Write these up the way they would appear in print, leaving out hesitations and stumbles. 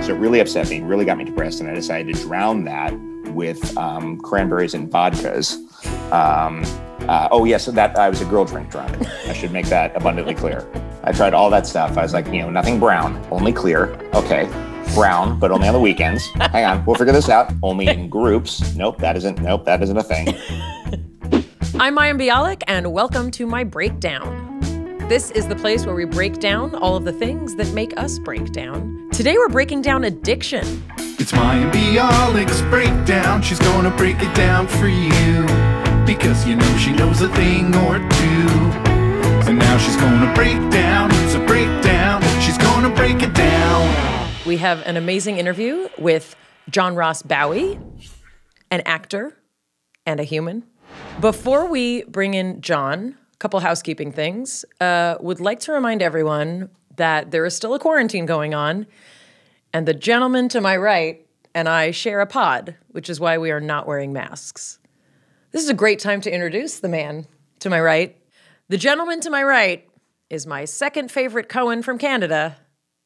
So it really upset me, really got me depressed, and I decided to drown that with cranberries and vodkas. So that I was a girl drink drunk. I should make that abundantly clear. I tried all that stuff. I was like, nothing brown, only clear. Okay, brown, but only on the weekends. Hang on, we'll figure this out. Only in groups. Nope, that isn't a thing. I'm Mayim Bialik, and welcome to my Breakdown. This is the place where we break down all of the things that make us break down. Today we're breaking down addiction. It's Mayim Bialik's Breakdown. She's gonna break it down for you, because she knows a thing or two. And now she's gonna break down. It's a breakdown. She's gonna break it down. We have an amazing interview with John Ross Bowie, an actor and a human. Before we bring in John, a couple housekeeping things. Would like to remind everyone that there is still a quarantine going on, and the gentleman to my right and I share a pod, which is why we are not wearing masks. This is a great time to introduce the man to my right. The gentleman to my right is my second favorite Cohen from Canada.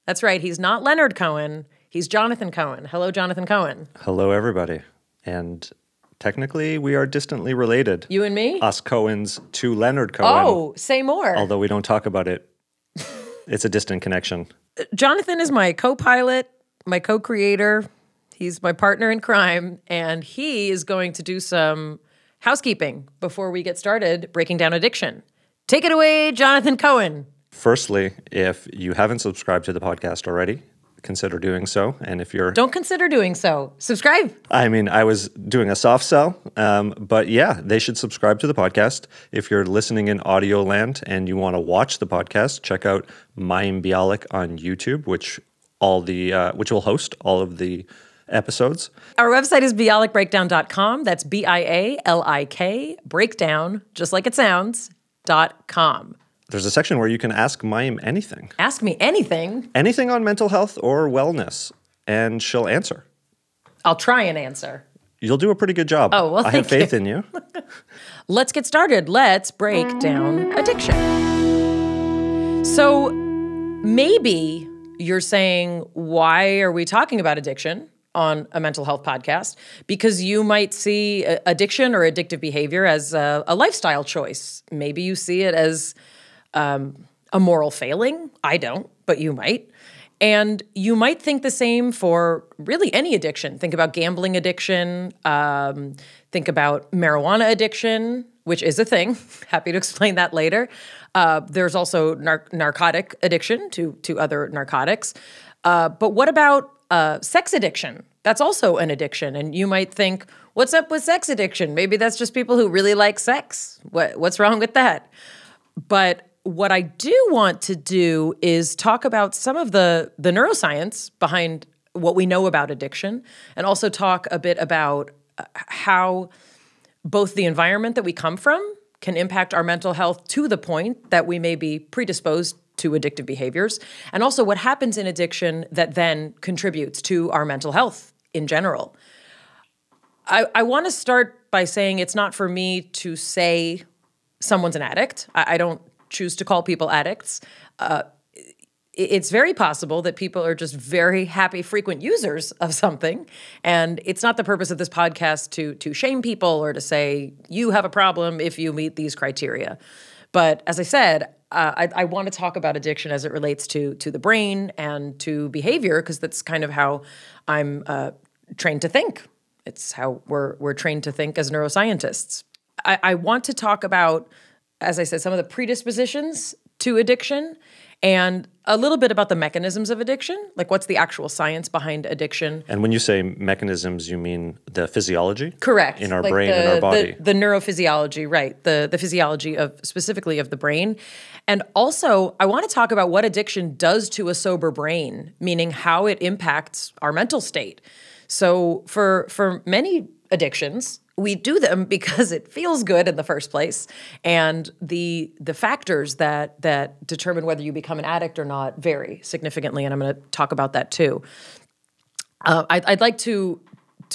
That's right, he's not Leonard Cohen, he's Jonathan Cohen. Hello, Jonathan Cohen. Hello, everybody. And technically, we are distantly related. You and me? Us Cohens to Leonard Cohen. Oh, say more. Although we don't talk about it. It's a distant connection. Jonathan is my co-pilot, my co-creator. He's my partner in crime, and he is going to do some housekeeping before we get started breaking down addiction. Take it away, Jonathan Cohen. Firstly, if you haven't subscribed to the podcast already, consider doing so. And if you're... Don't consider doing so. Subscribe. I mean, I was doing a soft sell, but yeah, they should subscribe to the podcast. If you're listening in audio land and you want to watch the podcast, check out Mayim Bialik on YouTube, which will host all of the episodes. Our website is bialikbreakdown.com. That's BIALIK, breakdown, just like it sounds, .com. There's a section where you can ask Mayim anything. Ask me anything. Anything on mental health or wellness, and she'll answer. I'll try and answer. You'll do a pretty good job. Oh, well, I have faith in you. Let's get started. Let's break down addiction. So maybe you're saying, why are we talking about addiction on a mental health podcast? Because you might see addiction or addictive behavior as a lifestyle choice. Maybe you see it as a moral failing. I don't, but you might. And you might think the same for really any addiction. Think about gambling addiction. Think about marijuana addiction, which is a thing. Happy to explain that later. There's also narcotic addiction to other narcotics. But what about sex addiction? That's also an addiction. And you might think, what's up with sex addiction? Maybe that's just people who really like sex. What's wrong with that? But what I do want to do is talk about some of the neuroscience behind what we know about addiction, and also talk a bit about how both the environment that we come from can impact our mental health to the point that we may be predisposed to addictive behaviors, and also what happens in addiction that then contributes to our mental health in general. I want to start by saying it's not for me to say someone's an addict. I don't choose to call people addicts. It's very possible that people are just very happy, frequent users of something. And it's not the purpose of this podcast to shame people or to say, you have a problem if you meet these criteria. But as I said, I want to talk about addiction as it relates to the brain and to behavior, because that's kind of how I'm trained to think. It's how we're trained to think as neuroscientists. I want to talk about, as I said, some of the predispositions to addiction and a little bit about the mechanisms of addiction, like what's the actual science behind addiction. And when you say mechanisms, you mean the physiology? Correct. In our brain and our body. The neurophysiology, right. The physiology specifically of the brain. And also, I want to talk about what addiction does to a sober brain, meaning how it impacts our mental state. So for many addictions, we do them because it feels good in the first place, and the factors that determine whether you become an addict or not vary significantly, and I'm going to talk about that too. I'd like to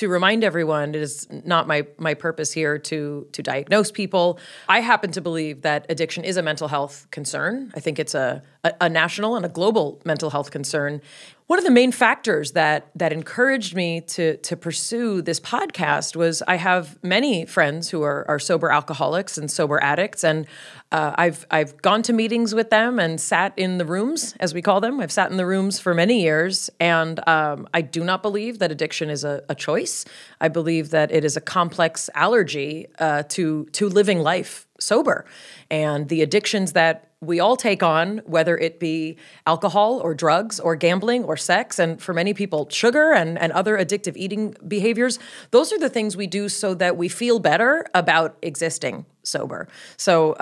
remind everyone, it is not my purpose here to diagnose people. I happen to believe that addiction is a mental health concern. I think it's a a national and a global mental health concern. One of the main factors that encouraged me to pursue this podcast was I have many friends who are sober alcoholics and sober addicts, and I've gone to meetings with them and sat in the rooms, as we call them. I've sat in the rooms for many years, and I do not believe that addiction is a choice. I believe that it is a complex allergy to living life sober, and the addictions that we all take on, whether it be alcohol or drugs or gambling or sex, and for many people, sugar and other addictive eating behaviors, those are the things we do so that we feel better about existing sober. So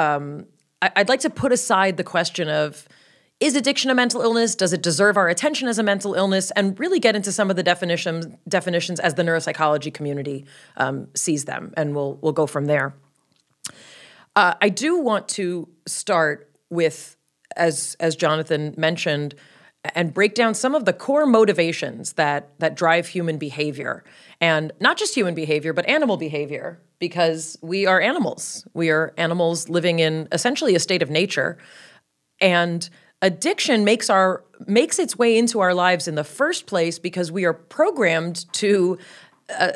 I'd like to put aside the question of, is addiction a mental illness? Does it deserve our attention as a mental illness? And really get into some of the definitions as the neuropsychology community sees them, and we'll go from there. I do want to start with, as Jonathan mentioned, and break down some of the core motivations that drive human behavior. And not just human behavior, but animal behavior, because we are animals. We are animals living in essentially a state of nature. And addiction makes its way into our lives in the first place because we are programmed to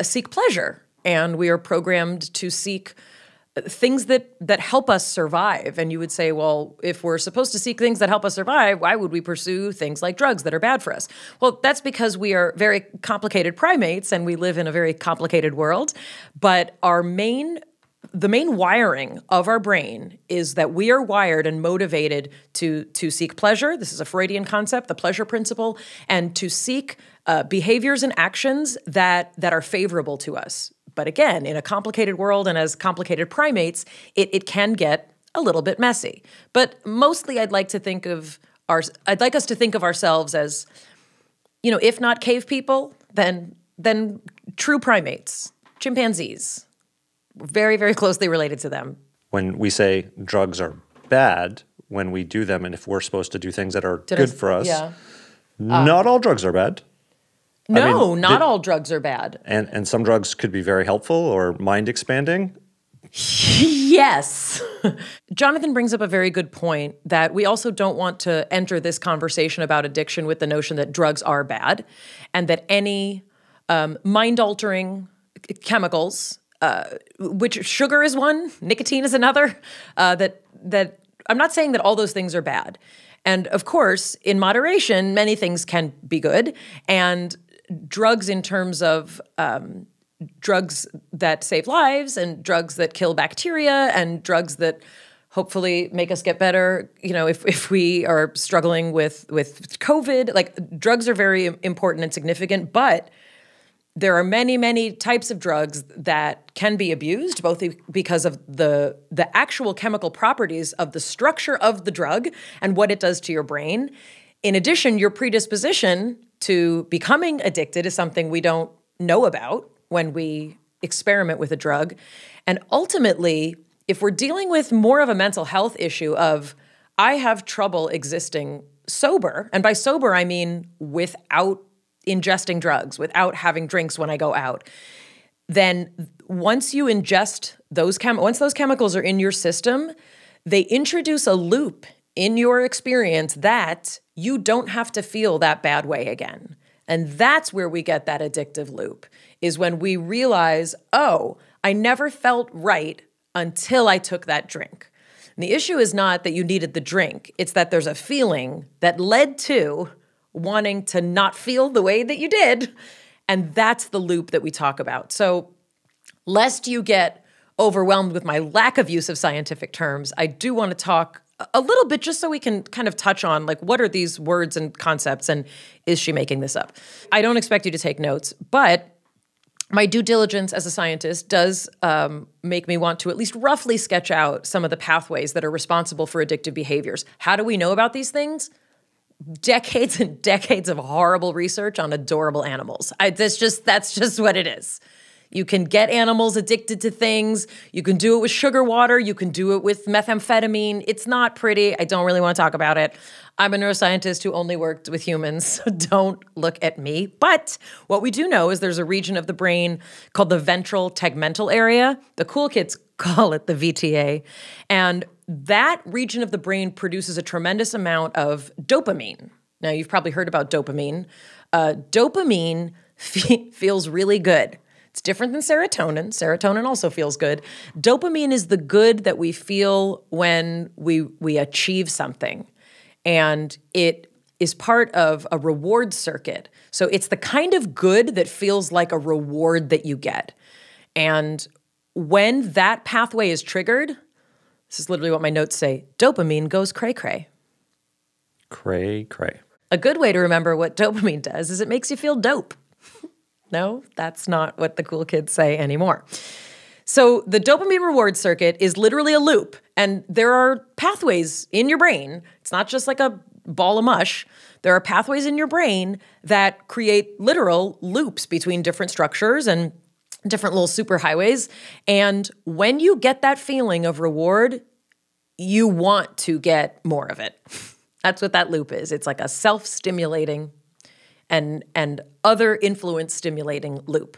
seek pleasure, and we are programmed to seek things that help us survive. And you would say, well, if we're supposed to seek things that help us survive, why would we pursue things like drugs that are bad for us? Well, that's because we are very complicated primates and we live in a very complicated world. But the main wiring of our brain is that we are wired and motivated to seek pleasure. This is a Freudian concept, the pleasure principle, and to seek behaviors and actions that are favorable to us. But again, in a complicated world and as complicated primates, it can get a little bit messy. But mostly I'd like us to think of ourselves as, if not cave people, then true primates, chimpanzees. We're very, very closely related to them. When we say drugs are bad, when we do them, and if we're supposed to do things that are good for us, not all drugs are bad. No, not all drugs are bad. And some drugs could be very helpful or mind expanding. Yes. Jonathan brings up a very good point that we also don't want to enter this conversation about addiction with the notion that drugs are bad and that any mind-altering chemicals, which sugar is one, nicotine is another, that I'm not saying that all those things are bad. And of course, in moderation, many things can be good. And drugs in terms of drugs that save lives and drugs that kill bacteria and drugs that hopefully make us get better, if we are struggling with COVID, like drugs are very important and significant, but there are many, many types of drugs that can be abused, both because of the actual chemical properties of the structure of the drug and what it does to your brain. In addition, your predisposition to becoming addicted is something we don't know about when we experiment with a drug. And ultimately, if we're dealing with more of a mental health issue of, I have trouble existing sober, and by sober I mean without ingesting drugs, without having drinks when I go out, then once you ingest once those chemicals are in your system, they introduce a loop in your experience that you don't have to feel that bad way again. And that's where we get that addictive loop, is when we realize, oh, I never felt right until I took that drink. And the issue is not that you needed the drink. It's that there's a feeling that led to wanting to not feel the way that you did. And that's the loop that we talk about. So lest you get overwhelmed with my lack of use of scientific terms, I do want to talk a little bit just so we can kind of touch on, like, what are these words and concepts, and is she making this up? I don't expect you to take notes, but my due diligence as a scientist does make me want to at least roughly sketch out some of the pathways that are responsible for addictive behaviors. How do we know about these things? Decades and decades of horrible research on adorable animals. That's just what it is. You can get animals addicted to things. You can do it with sugar water. You can do it with methamphetamine. It's not pretty. I don't really want to talk about it. I'm a neuroscientist who only worked with humans, so don't look at me. But what we do know is there's a region of the brain called the ventral tegmental area. The cool kids call it the VTA. And that region of the brain produces a tremendous amount of dopamine. Now, you've probably heard about dopamine. Dopamine feels really good. It's different than serotonin. Serotonin also feels good. Dopamine is the good that we feel when we achieve something. And it is part of a reward circuit. So it's the kind of good that feels like a reward that you get. And when that pathway is triggered, this is literally what my notes say, dopamine goes cray-cray. Cray-cray. A good way to remember what dopamine does is it makes you feel dope. No, that's not what the cool kids say anymore. So the dopamine reward circuit is literally a loop, and there are pathways in your brain. It's not just like a ball of mush. There are pathways in your brain that create literal loops between different structures and different little superhighways. And when you get that feeling of reward, you want to get more of it. That's what that loop is. It's like a self-stimulating and other influence stimulating loop.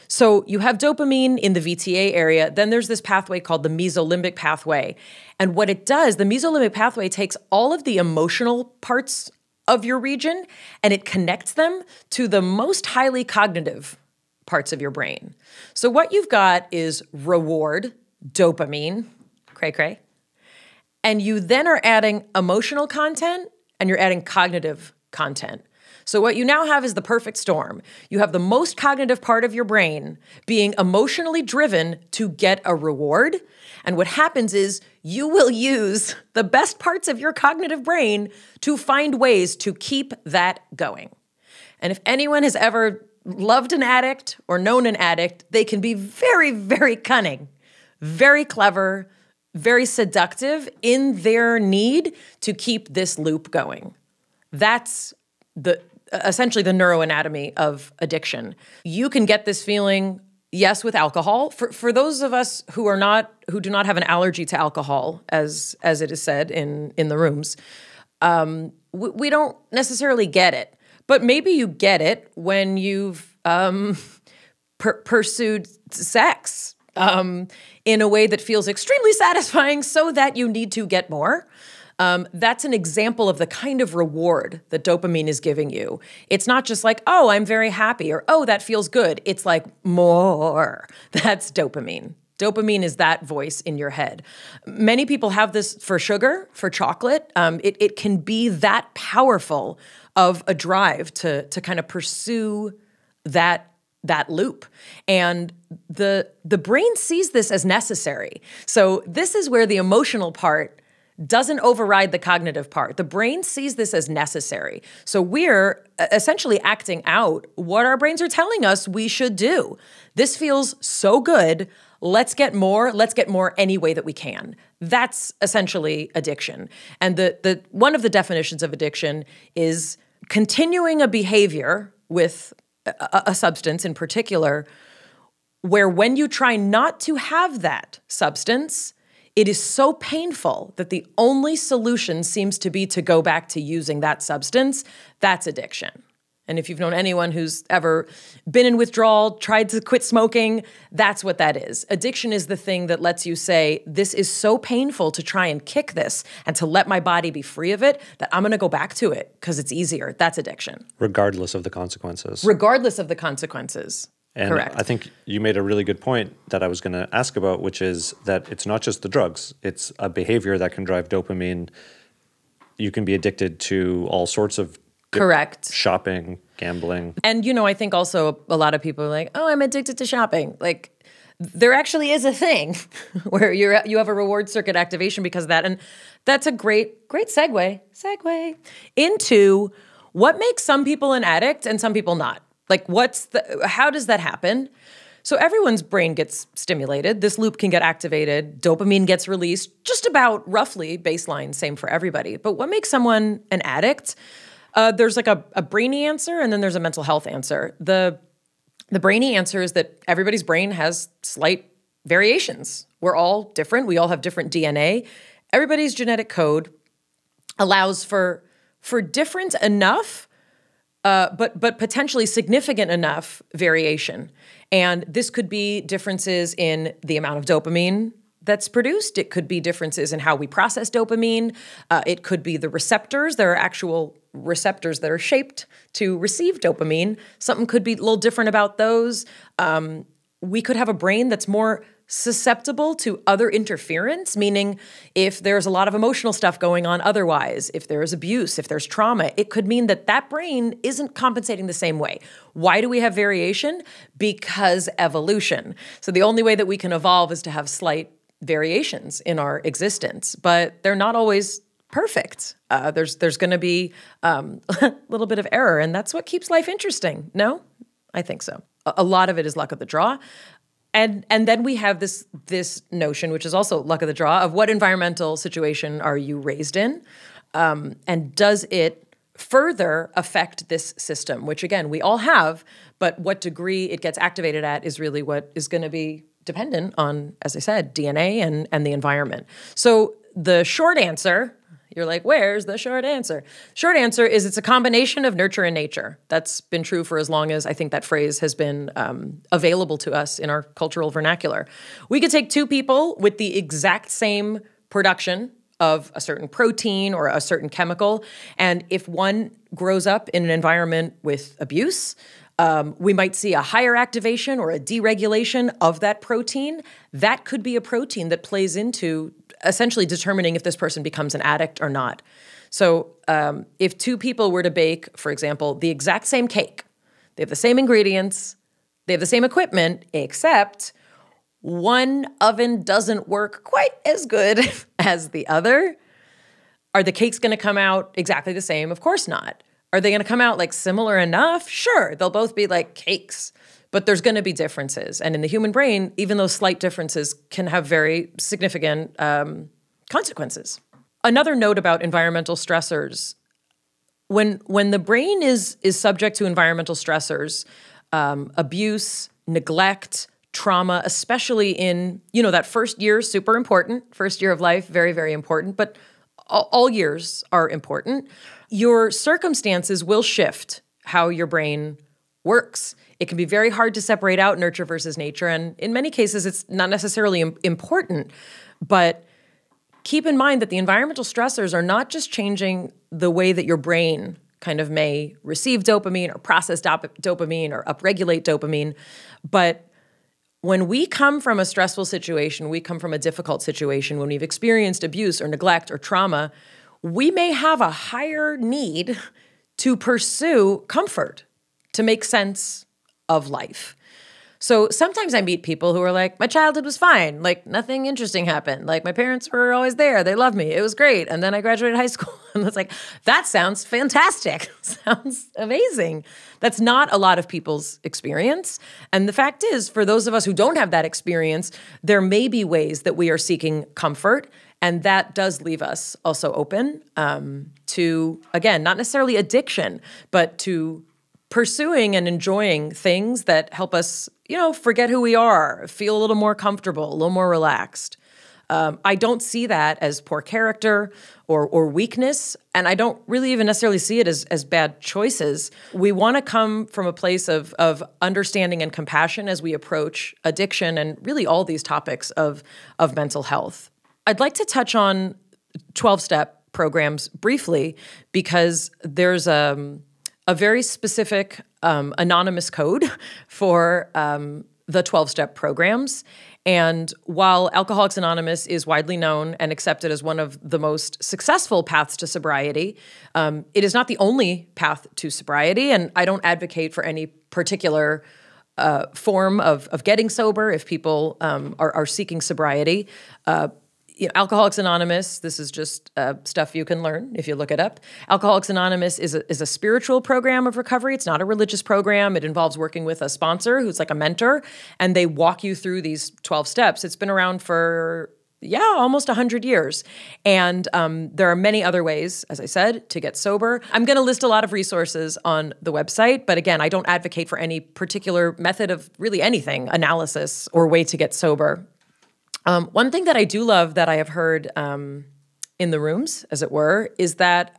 So you have dopamine in the VTA area. Then there's this pathway called the mesolimbic pathway. And what it does, the mesolimbic pathway takes all of the emotional parts of your region and it connects them to the most highly cognitive parts of your brain. So what you've got is reward, dopamine, cray-cray, and you then are adding emotional content and you're adding cognitive content. So what you now have is the perfect storm. You have the most cognitive part of your brain being emotionally driven to get a reward. And what happens is you will use the best parts of your cognitive brain to find ways to keep that going. And if anyone has ever loved an addict or known an addict, they can be very, very cunning, very clever, very seductive in their need to keep this loop going. That's essentially the neuroanatomy of addiction. You can get this feeling, yes, with alcohol. For those of us who do not have an allergy to alcohol, as it is said in the rooms, we don't necessarily get it. But maybe you get it when you've pursued sex in a way that feels extremely satisfying so that you need to get more. That's an example of the kind of reward that dopamine is giving you. It's not just like, oh, I'm very happy, or oh, that feels good. It's like more. That's dopamine. Dopamine is that voice in your head. Many people have this for sugar, for chocolate. It can be that powerful of a drive to kind of pursue that loop. And the brain sees this as necessary. So this is where the emotional part doesn't override the cognitive part. The brain sees this as necessary. So we're essentially acting out what our brains are telling us we should do. This feels so good. Let's get more any way that we can. That's essentially addiction. And the one of the definitions of addiction is continuing a behavior with a substance in particular, where when you try not to have that substance, it is so painful that the only solution seems to be to go back to using that substance. That's addiction. And if you've known anyone who's ever been in withdrawal, tried to quit smoking, that's what that is. Addiction is the thing that lets you say, this is so painful to try and kick this and to let my body be free of it that I'm going to go back to it because it's easier. That's addiction. Regardless of the consequences. Regardless of the consequences. And correct. I think you made a really good point that I was going to ask about, which is that it's not just the drugs. It's a behavior that can drive dopamine. You can be addicted to all sorts of correct shopping, gambling. And, I think also a lot of people are like, oh, I'm addicted to shopping. Like, there actually is a thing where you have a reward circuit activation because of that. And that's a great segue into what makes some people an addict and some people not. Like, how does that happen? So everyone's brain gets stimulated. This loop can get activated. Dopamine gets released, just about roughly baseline, same for everybody. But what makes someone an addict? There's like a brainy answer, and then there's a mental health answer. The brainy answer is that everybody's brain has slight variations. We're all different. We all have different DNA. Everybody's genetic code allows for different enough but potentially significant enough variation. And this could be differences in the amount of dopamine that's produced. It could be differences in how we process dopamine. It could be the receptors. There are actual receptors that are shaped to receive dopamine. Something could be a little different about those. We could have a brain that's more susceptible to other interference, meaning if there's a lot of emotional stuff going on otherwise, if there's abuse, if there's trauma, it could mean that that brain isn't compensating the same way. Why do we have variation? Because evolution. So the only way that we can evolve is to have slight variations in our existence, but they're not always perfect. There's going to be a little bit of error, and that's what keeps life interesting. No? I think so. A lot of it is luck of the draw. And then we have this notion, which is also luck of the draw, of what environmental situation are you raised in? And does it further affect this system, which again, we all have, but what degree it gets activated at is really what is going to be dependent on, as I said, DNA and the environment. So the short answer, you're like, where's the short answer? Short answer is it's a combination of nurture and nature. That's been true for as long as I think that phrase has been available to us in our cultural vernacular. We could take two people with the exact same production of a certain protein or a certain chemical, and if one grows up in an environment with abuse, we might see a higher activation or a deregulation of that protein. That could be a protein that plays into essentially determining if this person becomes an addict or not. So if two people were to bake, for example, the exact same cake, they have the same ingredients, they have the same equipment, except one oven doesn't work quite as good as the other. Are the cakes going to come out exactly the same? Of course not. Are they going to come out like similar enough? Sure, they'll both be like cakes, but there's going to be differences. And in the human brain, even those slight differences can have very significant consequences. Another note about environmental stressors, when the brain is subject to environmental stressors, abuse, neglect, trauma, especially in, that first year, super important. First year of life, very, very important, but all years are important. Your circumstances will shift how your brain works. It can be very hard to separate out nurture versus nature, and in many cases, it's not necessarily important. But keep in mind that the environmental stressors are not just changing the way that your brain kind of may receive dopamine or process dopamine or upregulate dopamine, but when we come from a stressful situation, we come from a difficult situation, when we've experienced abuse or neglect or trauma, we may have a higher need to pursue comfort, to make sense of life. So sometimes I meet people who are like, my childhood was fine. Like nothing interesting happened. Like my parents were always there. They loved me. It was great. And then I graduated high school. And it's like, that sounds fantastic. Sounds amazing. That's not a lot of people's experience. And the fact is, for those of us who don't have that experience, there may be ways that we are seeking comfort. And that does leave us also open to, again, not necessarily addiction, but to pursuing and enjoying things that help us, forget who we are, feel a little more comfortable, a little more relaxed. I don't see that as poor character or weakness, and I don't really even necessarily see it as bad choices. We want to come from a place of understanding and compassion as we approach addiction and really all these topics of mental health. I'd like to touch on 12-step programs briefly because there's a very specific anonymous code for the 12-step programs. And while Alcoholics Anonymous is widely known and accepted as one of the most successful paths to sobriety, it is not the only path to sobriety. And I don't advocate for any particular form of getting sober if people are seeking sobriety. Alcoholics Anonymous, this is just stuff you can learn if you look it up. Alcoholics Anonymous is a spiritual program of recovery. It's not a religious program. It involves working with a sponsor who's like a mentor, and they walk you through these 12 steps. It's been around for, almost 100 years. And there are many other ways, as I said, to get sober. I'm going to list a lot of resources on the website, but again, I don't advocate for any particular method of really anything, analysis, or way to get sober. One thing that I do love that I have heard in the rooms, as it were, is that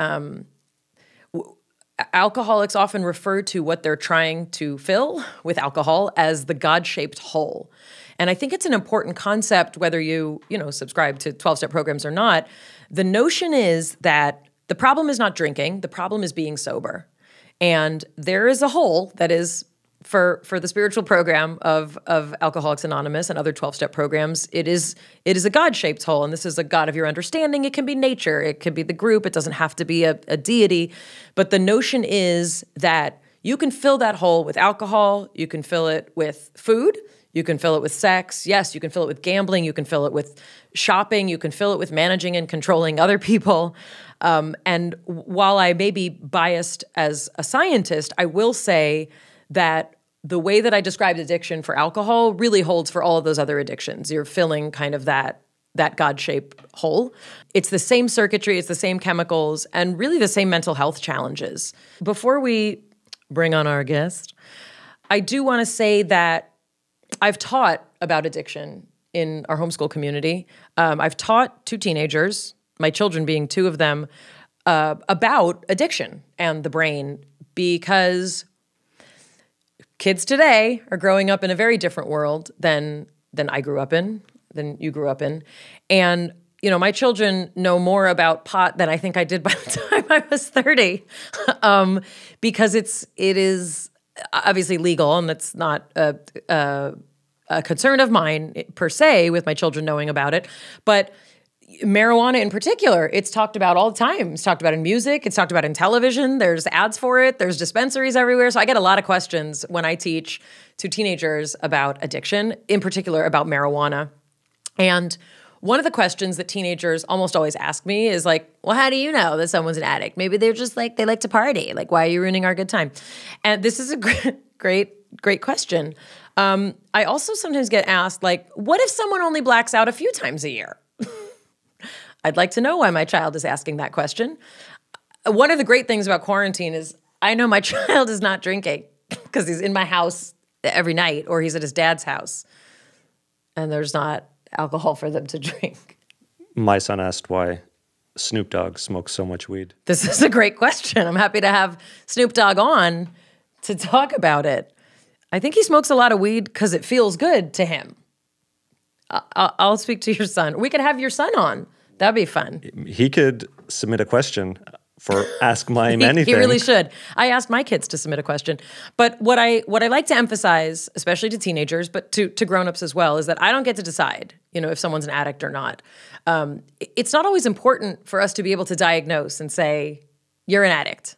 alcoholics often refer to what they're trying to fill with alcohol as the God-shaped hole. And I think it's an important concept, whether you subscribe to 12-step programs or not. The notion is that the problem is not drinking, the problem is being sober. And there is a hole that is, for the spiritual program of Alcoholics Anonymous and other 12-step programs, it is a God-shaped hole, and this is a God of your understanding. It can be nature, it can be the group, it doesn't have to be a deity. But the notion is that you can fill that hole with alcohol, you can fill it with food, you can fill it with sex, yes, you can fill it with gambling, you can fill it with shopping, you can fill it with managing and controlling other people. And while I may be biased as a scientist, I will say that the way that I described addiction for alcohol really holds for all of those other addictions. You're filling kind of that God-shaped hole. It's the same circuitry, it's the same chemicals, and really the same mental health challenges. Before we bring on our guest, I do want to say that I've taught about addiction in our homeschool community. I've taught 2 teenagers, my children being 2 of them, about addiction and the brain, because kids today are growing up in a very different world than I grew up in, than you grew up in. And, my children know more about pot than I think I did by the time I was 30, because it is obviously legal, and it's not a concern of mine per se with my children knowing about it. But marijuana in particular, it's talked about all the time. It's talked about in music. It's talked about in television. There's ads for it. There's dispensaries everywhere. So I get a lot of questions when I teach to teenagers about addiction, in particular about marijuana. And one of the questions that teenagers almost always ask me is like, well, how do you know that someone's an addict? Maybe they're just like, they like to party. Like, why are you ruining our good time? And this is a great question. I also sometimes get asked, like, what if someone only blacks out a few times a year? I'd like to know why my child is asking that question. One of the great things about quarantine is I know my child is not drinking because he's in my house every night, or he's at his dad's house, and there's not alcohol for them to drink. My son asked why Snoop Dogg smokes so much weed. This is a great question. I'm happy to have Snoop Dogg on to talk about it. I think he smokes a lot of weed because it feels good to him. I'll speak to your son. We could have your son on. That'd be fun. He could submit a question for Ask Mime Anything. He really should. I asked my kids to submit a question. But what I like to emphasize, especially to teenagers, but to grown-ups as well, is that I don't get to decide, if someone's an addict or not. It's not always important for us to be able to diagnose and say, you're an addict.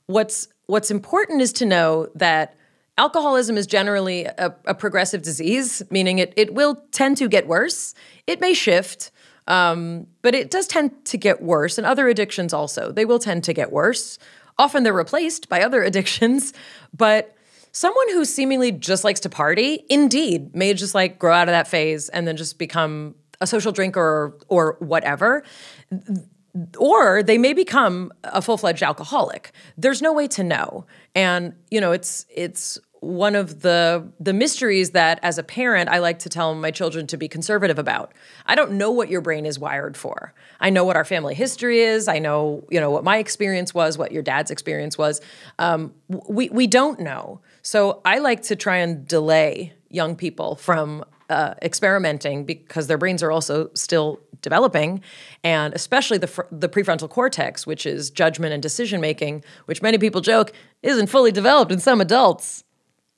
What's important is to know that alcoholism is generally a progressive disease, meaning it will tend to get worse. It may shift, but it does tend to get worse, and other addictions also. They will tend to get worse. Often they're replaced by other addictions, but someone who seemingly just likes to party, indeed, may just like grow out of that phase and then just become a social drinker or whatever. Or they may become a full-fledged alcoholic. There's no way to know. And, it's one of the mysteries that as a parent, I like to tell my children to be conservative about. I don't know what your brain is wired for. I know what our family history is. I know, what my experience was, what your dad's experience was. We don't know. So I like to try and delay young people from experimenting because their brains are also still developing, and especially the prefrontal cortex, which is judgment and decision-making, which many people joke isn't fully developed in some adults.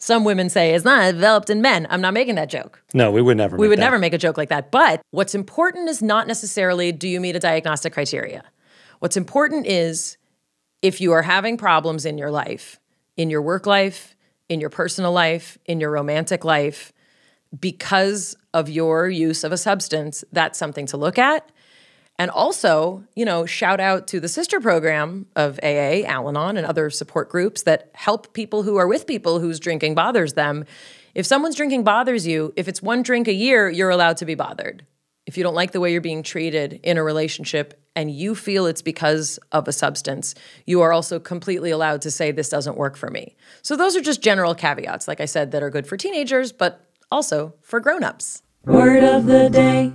Some women say it's not developed in men. I'm not making that joke. No, we would never make that. We would never make a joke like that. But what's important is not necessarily do you meet a diagnostic criteria. What's important is if you are having problems in your life, in your work life, in your personal life, in your romantic life, because of your use of a substance, that's something to look at. And also, shout out to the sister program of AA, Al-Anon, and other support groups that help people who are with people whose drinking bothers them. If someone's drinking bothers you, if it's 1 drink a year, you're allowed to be bothered. If you don't like the way you're being treated in a relationship and you feel it's because of a substance, you are also completely allowed to say, this doesn't work for me. So those are just general caveats, like I said, that are good for teenagers, but also for grown-ups. Word of the day.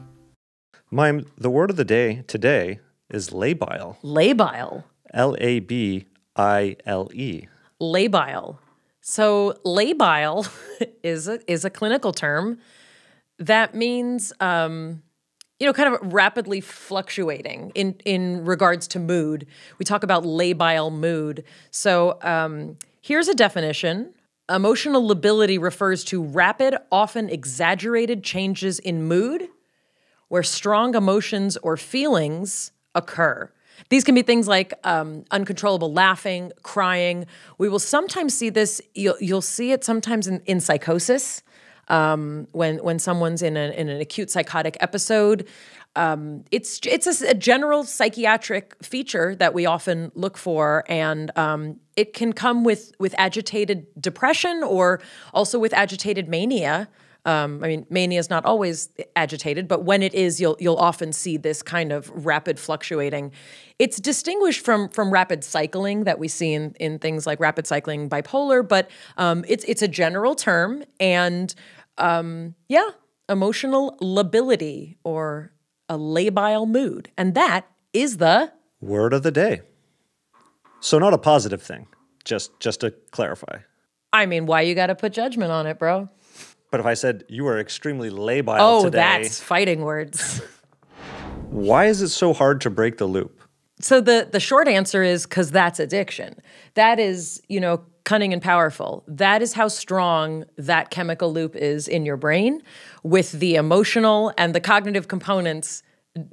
Mime, the word of the day today is labile. Labile. Labile. L-A-B-I-L-E. Labile. So labile is a clinical term that means, kind of rapidly fluctuating in regards to mood. We talk about labile mood. So here's a definition. Emotional lability refers to rapid, often exaggerated changes in mood where strong emotions or feelings occur. These can be things like uncontrollable laughing, crying. We will sometimes see this. You'll see it sometimes in psychosis when someone's in an acute psychotic episode. It's a general psychiatric feature that we often look for, and it can come with agitated depression or also with agitated mania. Mania is not always agitated, but when it is, you'll often see this kind of rapid fluctuating. It's distinguished from rapid cycling that we see in things like rapid cycling bipolar, but it's a general term, and emotional lability or a labile mood, and that is the word of the day. So not a positive thing, just to clarify. I mean, why you got to put judgment on it, bro? But if I said you are extremely labile today... that's fighting words. Why is it so hard to break the loop? So the short answer is because that's addiction. That is, cunning and powerful. That is how strong that chemical loop is in your brain, with the emotional and the cognitive components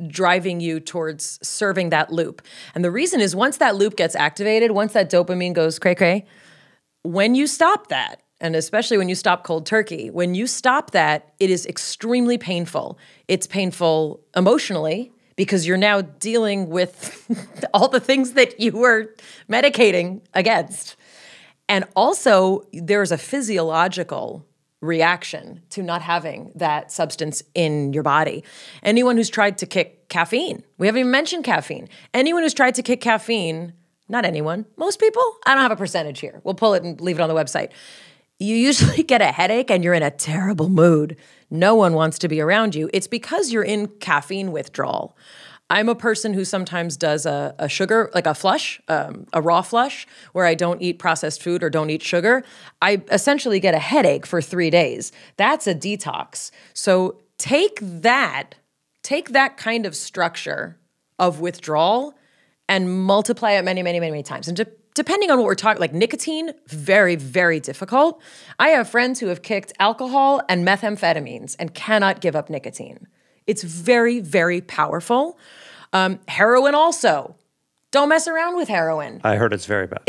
driving you towards serving that loop. And the reason is once that loop gets activated, once that dopamine goes cray-cray, when you stop that, and especially when you stop cold turkey, when you stop that, it is extremely painful. It's painful emotionally because you're now dealing with all the things that you were medicating against. And also, there's a physiological reaction to not having that substance in your body. Anyone who's tried to kick caffeine, we haven't even mentioned caffeine. Anyone who's tried to kick caffeine, not anyone, most people, I don't have a percentage here. We'll pull it and leave it on the website. You usually get a headache and you're in a terrible mood. No one wants to be around you. It's because you're in caffeine withdrawal. I'm a person who sometimes does a sugar, like a flush, a raw flush, where I don't eat processed food or don't eat sugar. I essentially get a headache for 3 days. That's a detox. So take that kind of structure of withdrawal and multiply it many, many, many, many times. And depending on what we're talking, like nicotine, very, very difficult. I have friends who have kicked alcohol and methamphetamines and cannot give up nicotine. It's very, very powerful. Heroin also. Don't mess around with heroin. I heard it's very bad.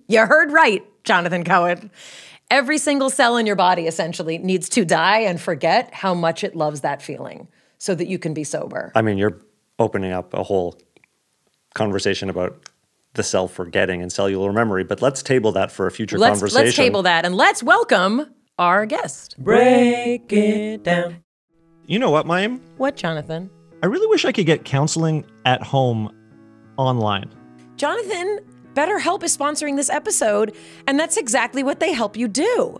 You heard right, Jonathan Cohen. Every single cell in your body essentially needs to die and forget how much it loves that feeling so that you can be sober. I mean, you're opening up a whole conversation about the cell forgetting and cellular memory, but let's table that for a future conversation. Let's table that, and let's welcome our guest. Break it down. You know what, Mayim? What, Jonathan? I really wish I could get counseling at home online. Jonathan, BetterHelp is sponsoring this episode, and that's exactly what they help you do.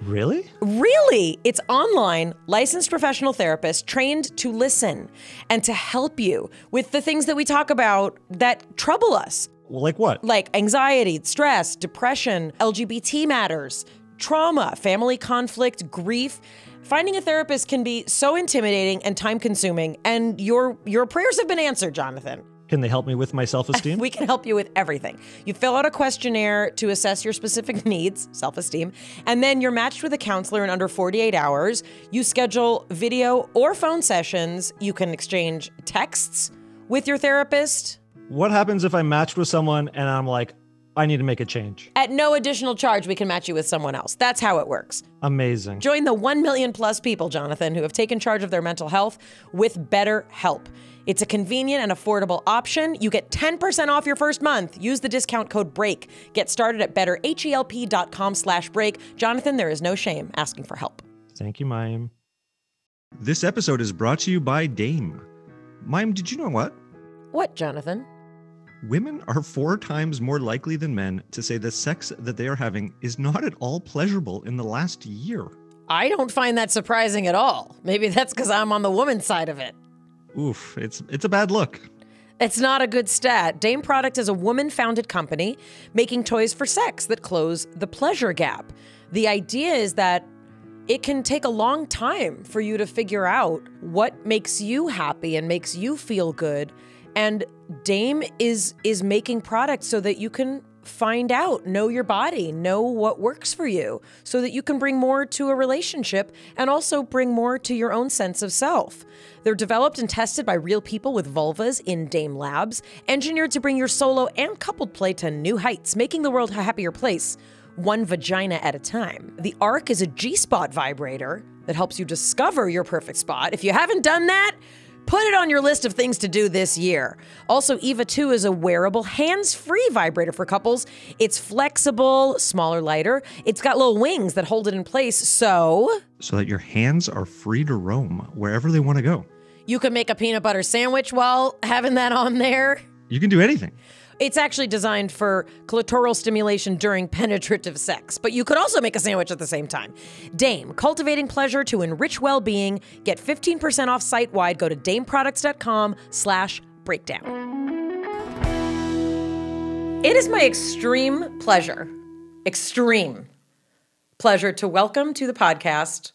Really? Really? It's online, licensed professional therapists trained to listen and to help you with the things that we talk about that trouble us. Well, like what? Like anxiety, stress, depression, LGBT matters, trauma, family conflict, grief. Finding a therapist can be so intimidating and time-consuming, and your prayers have been answered, Jonathan. Can they help me with my self-esteem? We can help you with everything. You fill out a questionnaire to assess your specific needs, self-esteem, and then you're matched with a counselor in under 48 hours. You schedule video or phone sessions. You can exchange texts with your therapist. What happens if I matched with someone and I'm like, I need to make a change? At no additional charge, we can match you with someone else. That's how it works. Amazing. Join the 1 million plus people, Jonathan, who have taken charge of their mental health with BetterHelp. It's a convenient and affordable option. You get 10% off your first month. Use the discount code BREAK. Get started at betterhelp.com/break. Jonathan, there is no shame asking for help. Thank you, Mayim. This episode is brought to you by Dame. Mayim, did you know what? What, Jonathan? Women are 4 times more likely than men to say the sex that they are having is not at all pleasurable in the last year. I don't find that surprising at all. Maybe that's because I'm on the woman's side of it. Oof, it's a bad look. It's not a good stat. Dame Product is a woman-founded company making toys for sex that close the pleasure gap. The idea is that it can take a long time for you to figure out what makes you happy and makes you feel good. And Dame is making products so that you can find out, know your body, know what works for you, so that you can bring more to a relationship and also bring more to your own sense of self. They're developed and tested by real people with vulvas in Dame Labs, engineered to bring your solo and coupled play to new heights, making the world a happier place, one vagina at a time. The Arc is a G-spot vibrator that helps you discover your perfect spot. If you haven't done that, put it on your list of things to do this year. Also, Eva 2 is a wearable, hands-free vibrator for couples. It's flexible, smaller, lighter. It's got little wings that hold it in place, so that your hands are free to roam wherever they want to go. you can make a peanut butter sandwich while having that on there. You can do anything. It's actually designed for clitoral stimulation during penetrative sex, but you could also make a sandwich at the same time. Dame, cultivating pleasure to enrich well-being. Get 15% off site-wide. Go to dameproducts.com/breakdown. It is my extreme pleasure to welcome to the podcast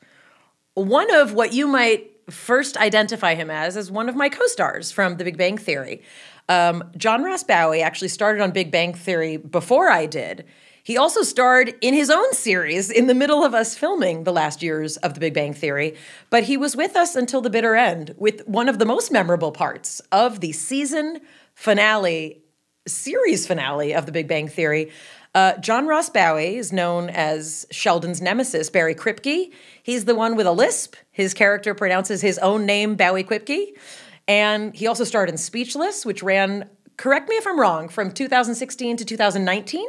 one of what you might first identify him as one of my co-stars from The Big Bang Theory. John Ross Bowie actually started on Big Bang Theory before I did. He also starred in his own series in the middle of us filming the last years of The Big Bang Theory, but he was with us until the bitter end with one of the most memorable parts of the series finale of The Big Bang Theory. John Ross Bowie is known as Sheldon's nemesis, Barry Kripke. He's the one with a lisp. His character pronounces his own name, Bowie Kripke. And he also starred in Speechless, which ran, correct me if I'm wrong, from 2016 to 2019?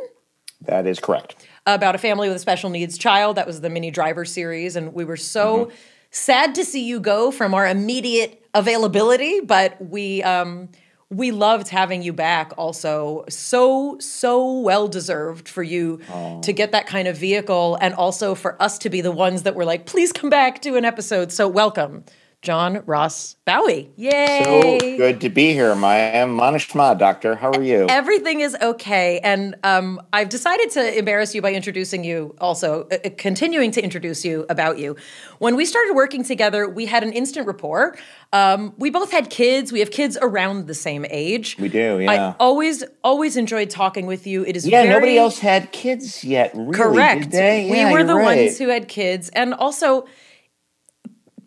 That is correct. About a family with a special needs child. That was the Minnie Driver series. And we were so sad to see you go from our immediate availability, but we loved having you back also. So well-deserved for you to get that kind of vehicle, and also for us to be the ones that were like, please come back to an episode. So welcome, John Ross Bowie. Yay! So good to be here, Maya. Manishma, doctor. How are you? Everything is okay. And I've decided to embarrass you by introducing you also, continuing to introduce you about you. When we started working together, we had an instant rapport. We both had kids. We have kids around the same age. We do, yeah. I always enjoyed talking with you. It is nobody else had kids yet, really, correct. Did they? We were the ones who had kids. And also,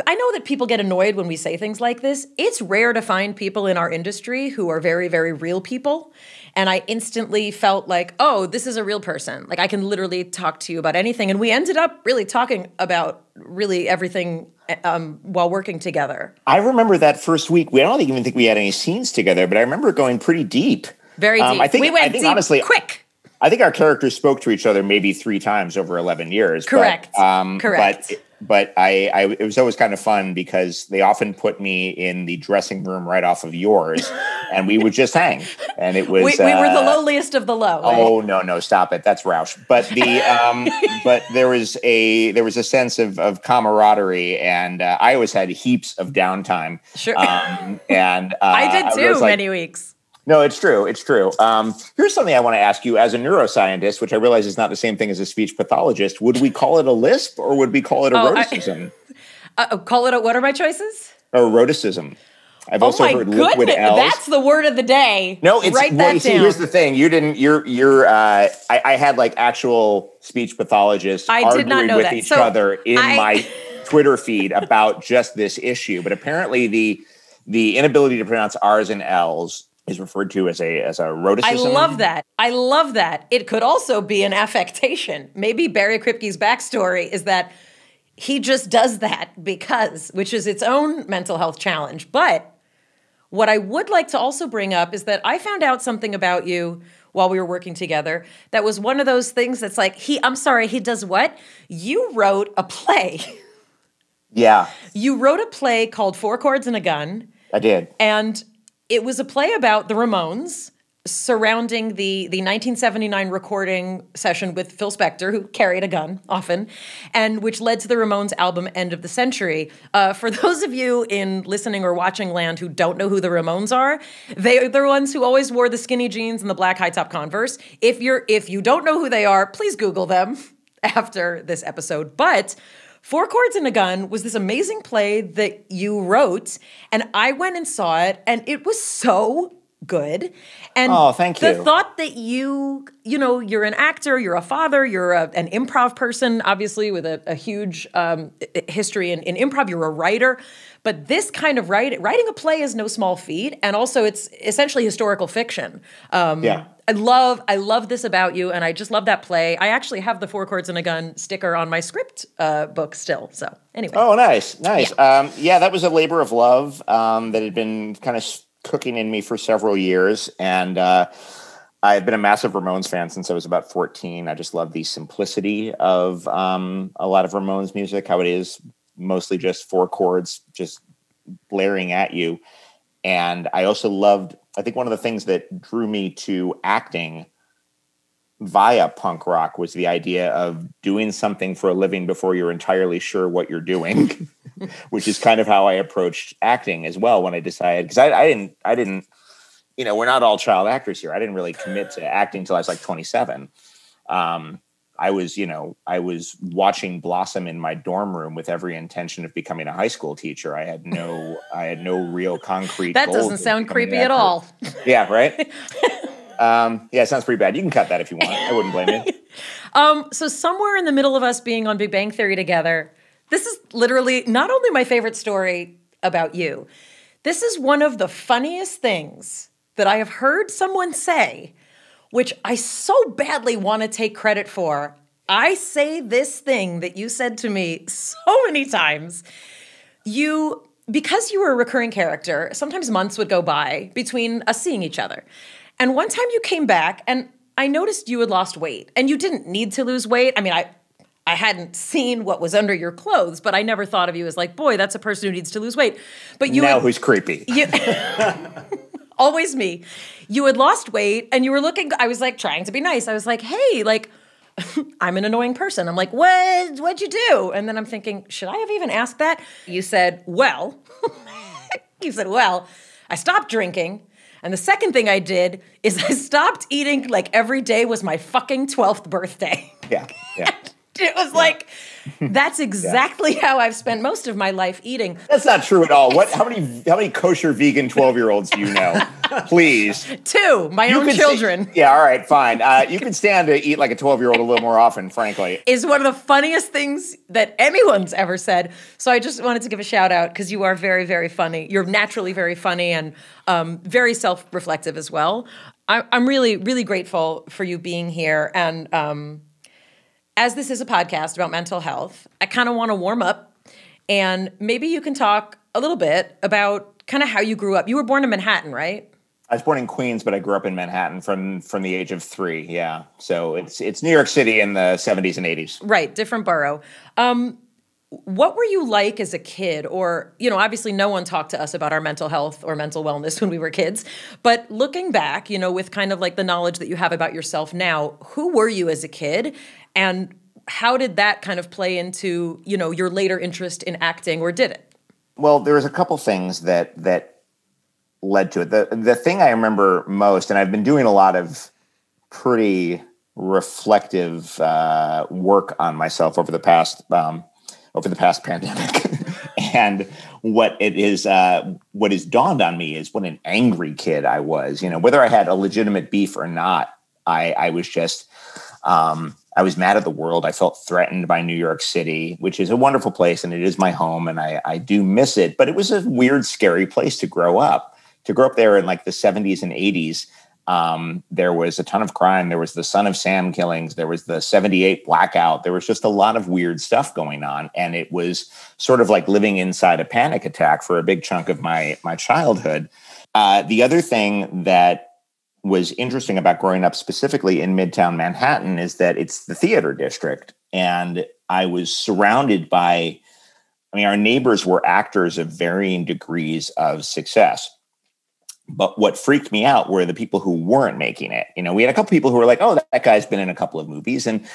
I know that people get annoyed when we say things like this. It's rare to find people in our industry who are very, very real people. And I instantly felt like, oh, this is a real person. Like, I can literally talk to you about anything. And we ended up really talking about really everything while working together. I remember that first week. I don't even think we had any scenes together, but I remember going pretty deep. Very deep. We went deep, honestly, quick. I think our characters spoke to each other maybe 3 times over 11 years. Correct. Correct. But it was always kind of fun because they often put me in the dressing room right off of yours, and we would just hang. And it was we were the lowliest of the low. Oh no, stop it! That's Roush. But but there was a sense of camaraderie, and I always had heaps of downtime. Sure. And I did too. Many weeks. No, it's true. It's true. Here's something I want to ask you as a neuroscientist, which I realize is not the same thing as a speech pathologist. Would we call it a lisp, or would we call it a rhoticism? Call it what are my choices? A rhoticism. I've also heard liquid L's. That's the word of the day. No, it's write that down. Here's the thing. You didn't. I had like actual speech pathologists arguing with each other in my Twitter feed about just this issue. But apparently, the inability to pronounce R's and L's is referred to as a rhoticism. I love that. It could also be an affectation. Maybe Barry Kripke's backstory is that he just does that which is its own mental health challenge. But what I would like to also bring up is that I found out something about you while we were working together that was one of those things that's like, he does what? You wrote a play. Yeah. You wrote a play called 4 Chords and a Gun. I did. And it was a play about the Ramones, surrounding the 1979 recording session with Phil Spector, who carried a gun often, and which led to the Ramones album End of the Century. For those of you in listening or watching land who don't know who the Ramones are, they're the ones who always wore the skinny jeans and the black high top Converse. If you don't know who they are, please Google them after this episode. But Four Chords and a Gun was this amazing play that you wrote, and I went and saw it, and it was so good. And thank the you. thought that you're an actor, you're a father, you're an improv person, obviously with a huge history in improv, you're a writer, but this kind of writing a play is no small feat, and also it's essentially historical fiction. Yeah. I love this about you, and I just love that play. I actually have the Four Chords and a Gun sticker on my script book still. So anyway. Oh, nice. Yeah, that was a labor of love that had been kind of cooking in me for several years. And I've been a massive Ramones fan since I was about 14. I just love the simplicity of a lot of Ramones music, how it is mostly just four chords just blaring at you. And I also loved, I think one of the things that drew me to acting via punk rock was the idea of doing something for a living before you're entirely sure what you're doing, which is kind of how I approached acting as well when I decided, because I didn't, we're not all child actors here. I didn't really commit to acting until I was like 27. I was watching blossom in my dorm room with every intention of becoming a high school teacher. I had no real concrete. That doesn't sound creepy at all. Yeah. Right. It sounds pretty bad. You can cut that if you want. I wouldn't blame you. So somewhere in the middle of us being on Big Bang Theory together, this is literally not only my favorite story about you, this is one of the funniest things that I have heard someone say, which I so badly want to take credit for. I say this thing that you said to me so many times. Because you were a recurring character, sometimes months would go by between us seeing each other. And one time you came back and I noticed you had lost weight, and you didn't need to lose weight. I mean, I hadn't seen what was under your clothes, but I never thought of you as like, boy, that's a person who needs to lose weight. But who's creepy? Always me. You had lost weight and you were looking, I was like trying to be nice. I was like, hey, like, I'm an annoying person. I'm like, what'd you do? And then I'm thinking, should I have even asked that? You said, well, I stopped drinking. And the second thing I did is I stopped eating like every day was my fucking 12th birthday. Yeah. It was like, that's exactly how I've spent most of my life eating. That's not true at all. How many kosher vegan 12-year-olds do you know? Please. 2, my own children. All right, fine. You can stand to eat like a 12-year-old a little more often, frankly. Is one of the funniest things that anyone's ever said. So I just wanted to give a shout out because you are very, very funny. You're naturally very funny and very self-reflective as well. I'm really, really grateful for you being here. And as this is a podcast about mental health, I kind of want to warm up, and maybe you can talk a little bit about kind of how you grew up. You were born in Manhattan, right? I was born in Queens, but I grew up in Manhattan from the age of 3. Yeah. So it's New York City in the 70s and 80s. Right. Different borough. What were you like as a kid? Or, obviously no one talked to us about our mental health or mental wellness when we were kids. But looking back, with kind of like the knowledge that you have about yourself now, who were you as a kid? And how did that kind of play into, your later interest in acting, or did it? Well, there was a couple things that led to it. The thing I remember most, and I've been doing a lot of pretty reflective work on myself over the past pandemic, and what has dawned on me is what an angry kid I was. Whether I had a legitimate beef or not, I was just. I was mad at the world. I felt threatened by New York City, which is a wonderful place, and it is my home, and I do miss it. But it was a weird, scary place to grow up. To grow up there in like the 70s and 80s, there was a ton of crime. There was the Son of Sam killings. There was the 78 blackout. There was just a lot of weird stuff going on. And it was sort of like living inside a panic attack for a big chunk of my childhood. The other thing that was interesting about growing up specifically in Midtown Manhattan is that it's the theater district. And I was surrounded by, our neighbors were actors of varying degrees of success. But what freaked me out were the people who weren't making it. You know, we had a couple people who were like, "Oh, that guy's been in a couple of movies, and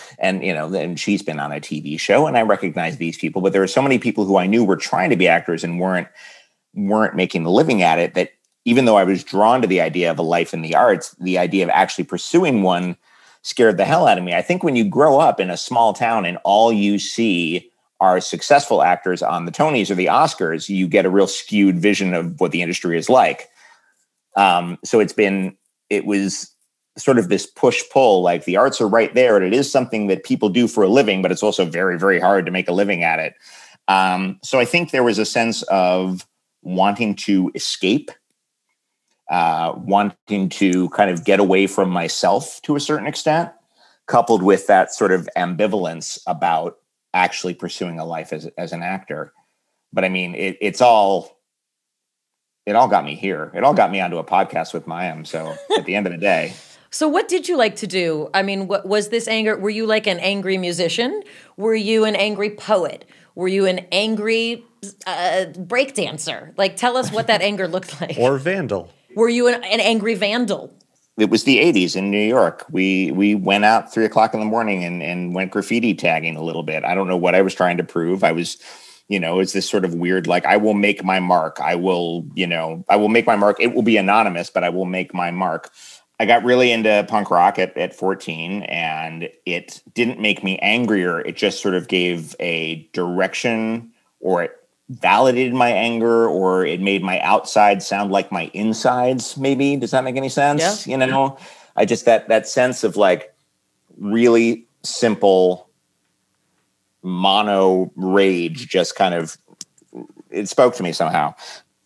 you know, and she's been on a TV show, and I recognize these people." But there were so many people who I knew were trying to be actors and weren't making a living at it. That even though I was drawn to the idea of a life in the arts, the idea of actually pursuing one scared the hell out of me. I think when you grow up in a small town and all you see are successful actors on the Tonys or the Oscars, you get a real skewed vision of what the industry is like. So it was sort of this push-pull, like the arts are right there, and it is something that people do for a living, but it's also very, very hard to make a living at it. So I think there was a sense of wanting to escape, wanting to kind of get away from myself to a certain extent, coupled with that sort of ambivalence about actually pursuing a life as an actor. But I mean, it all got me here. It all got me onto a podcast with Mayim. So at the end of the day. So what did you like to do? I mean, what was this anger? Were you like an angry musician? Were you an angry poet? Were you an angry breakdancer? Like, tell us what that anger looked like. Or vandal. Were you an angry vandal? It was the 80s in New York. We went out 3 o'clock in the morning and went graffiti tagging a little bit. I don't know what I was trying to prove. I was, you know, it's this sort of weird, like, I will make my mark. I will make my mark. It will be anonymous, but I will make my mark. I got really into punk rock at 14, and it didn't make me angrier. It just sort of gave a direction, or it validated my anger, or it made my outside sound like my insides, maybe. Does that make any sense? Yeah. You know, I just, that sense of like really simple mono rage just kind of, it spoke to me somehow.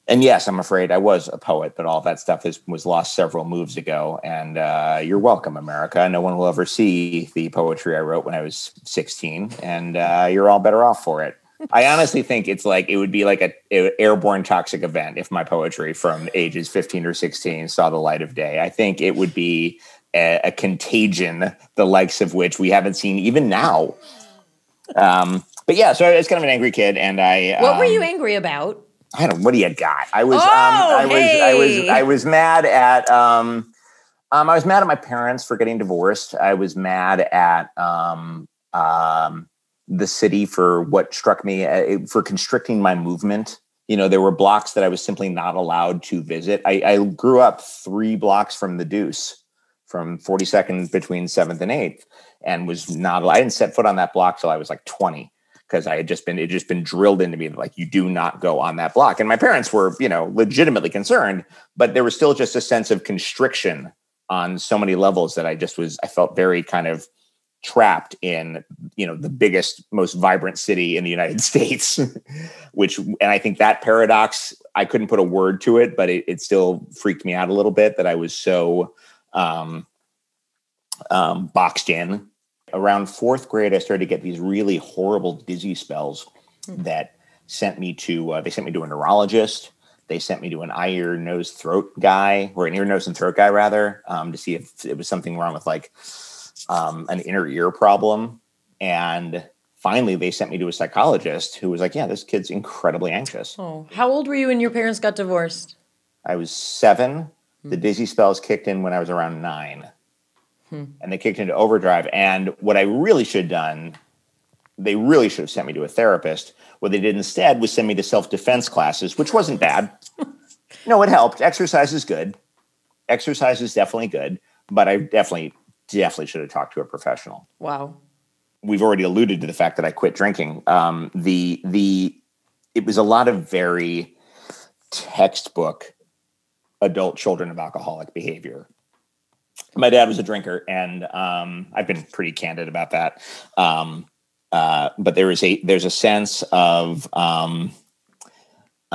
And yes, I'm afraid I was a poet, but all that stuff was lost several moves ago. And you're welcome, America. No one will ever see the poetry I wrote when I was 16, and you're all better off for it. I honestly think it would be like an airborne toxic event if my poetry from ages 15 or 16 saw the light of day. I think it would be a contagion, the likes of which we haven't seen even now. But yeah, so I was kind of an angry kid, and What were you angry about? I don't know, what do you got? I was mad at I was mad at my parents for getting divorced. I was mad at the city for what struck me for constricting my movement. You know, there were blocks that I was simply not allowed to visit. I grew up 3 blocks from the Deuce, from 42nd between 7th and 8th, and was not allowed. I didn't set foot on that block till I was like 20, because it had just been drilled into me that, like, you do not go on that block. And my parents were, you know, legitimately concerned, but there was still just a sense of constriction on so many levels that I felt very kind of trapped in, you know, the biggest, most vibrant city in the United States, and I think that paradox, I couldn't put a word to it, but it still freaked me out a little bit that I was so boxed in. Around 4th grade, I started to get these really horrible dizzy spells that sent me to a neurologist. They sent me to an ear, nose, throat guy, or an ear, nose, and throat guy rather, to see if it was something wrong with like an inner ear problem. And finally, they sent me to a psychologist who was like, yeah, this kid's incredibly anxious. Oh, how old were you when your parents got divorced? I was 7. The dizzy spells kicked in when I was around 9. And they kicked into overdrive. And what I really should have done, they really should have sent me to a therapist. What they did instead was send me to self-defense classes, which wasn't bad. No, it helped. Exercise is good. Exercise is definitely good. But I definitely should have talked to a professional. Wow. We've already alluded to the fact that I quit drinking. It was a lot of very textbook adult children of alcoholic behavior. My dad was a drinker, and I've been pretty candid about that. But there's a sense of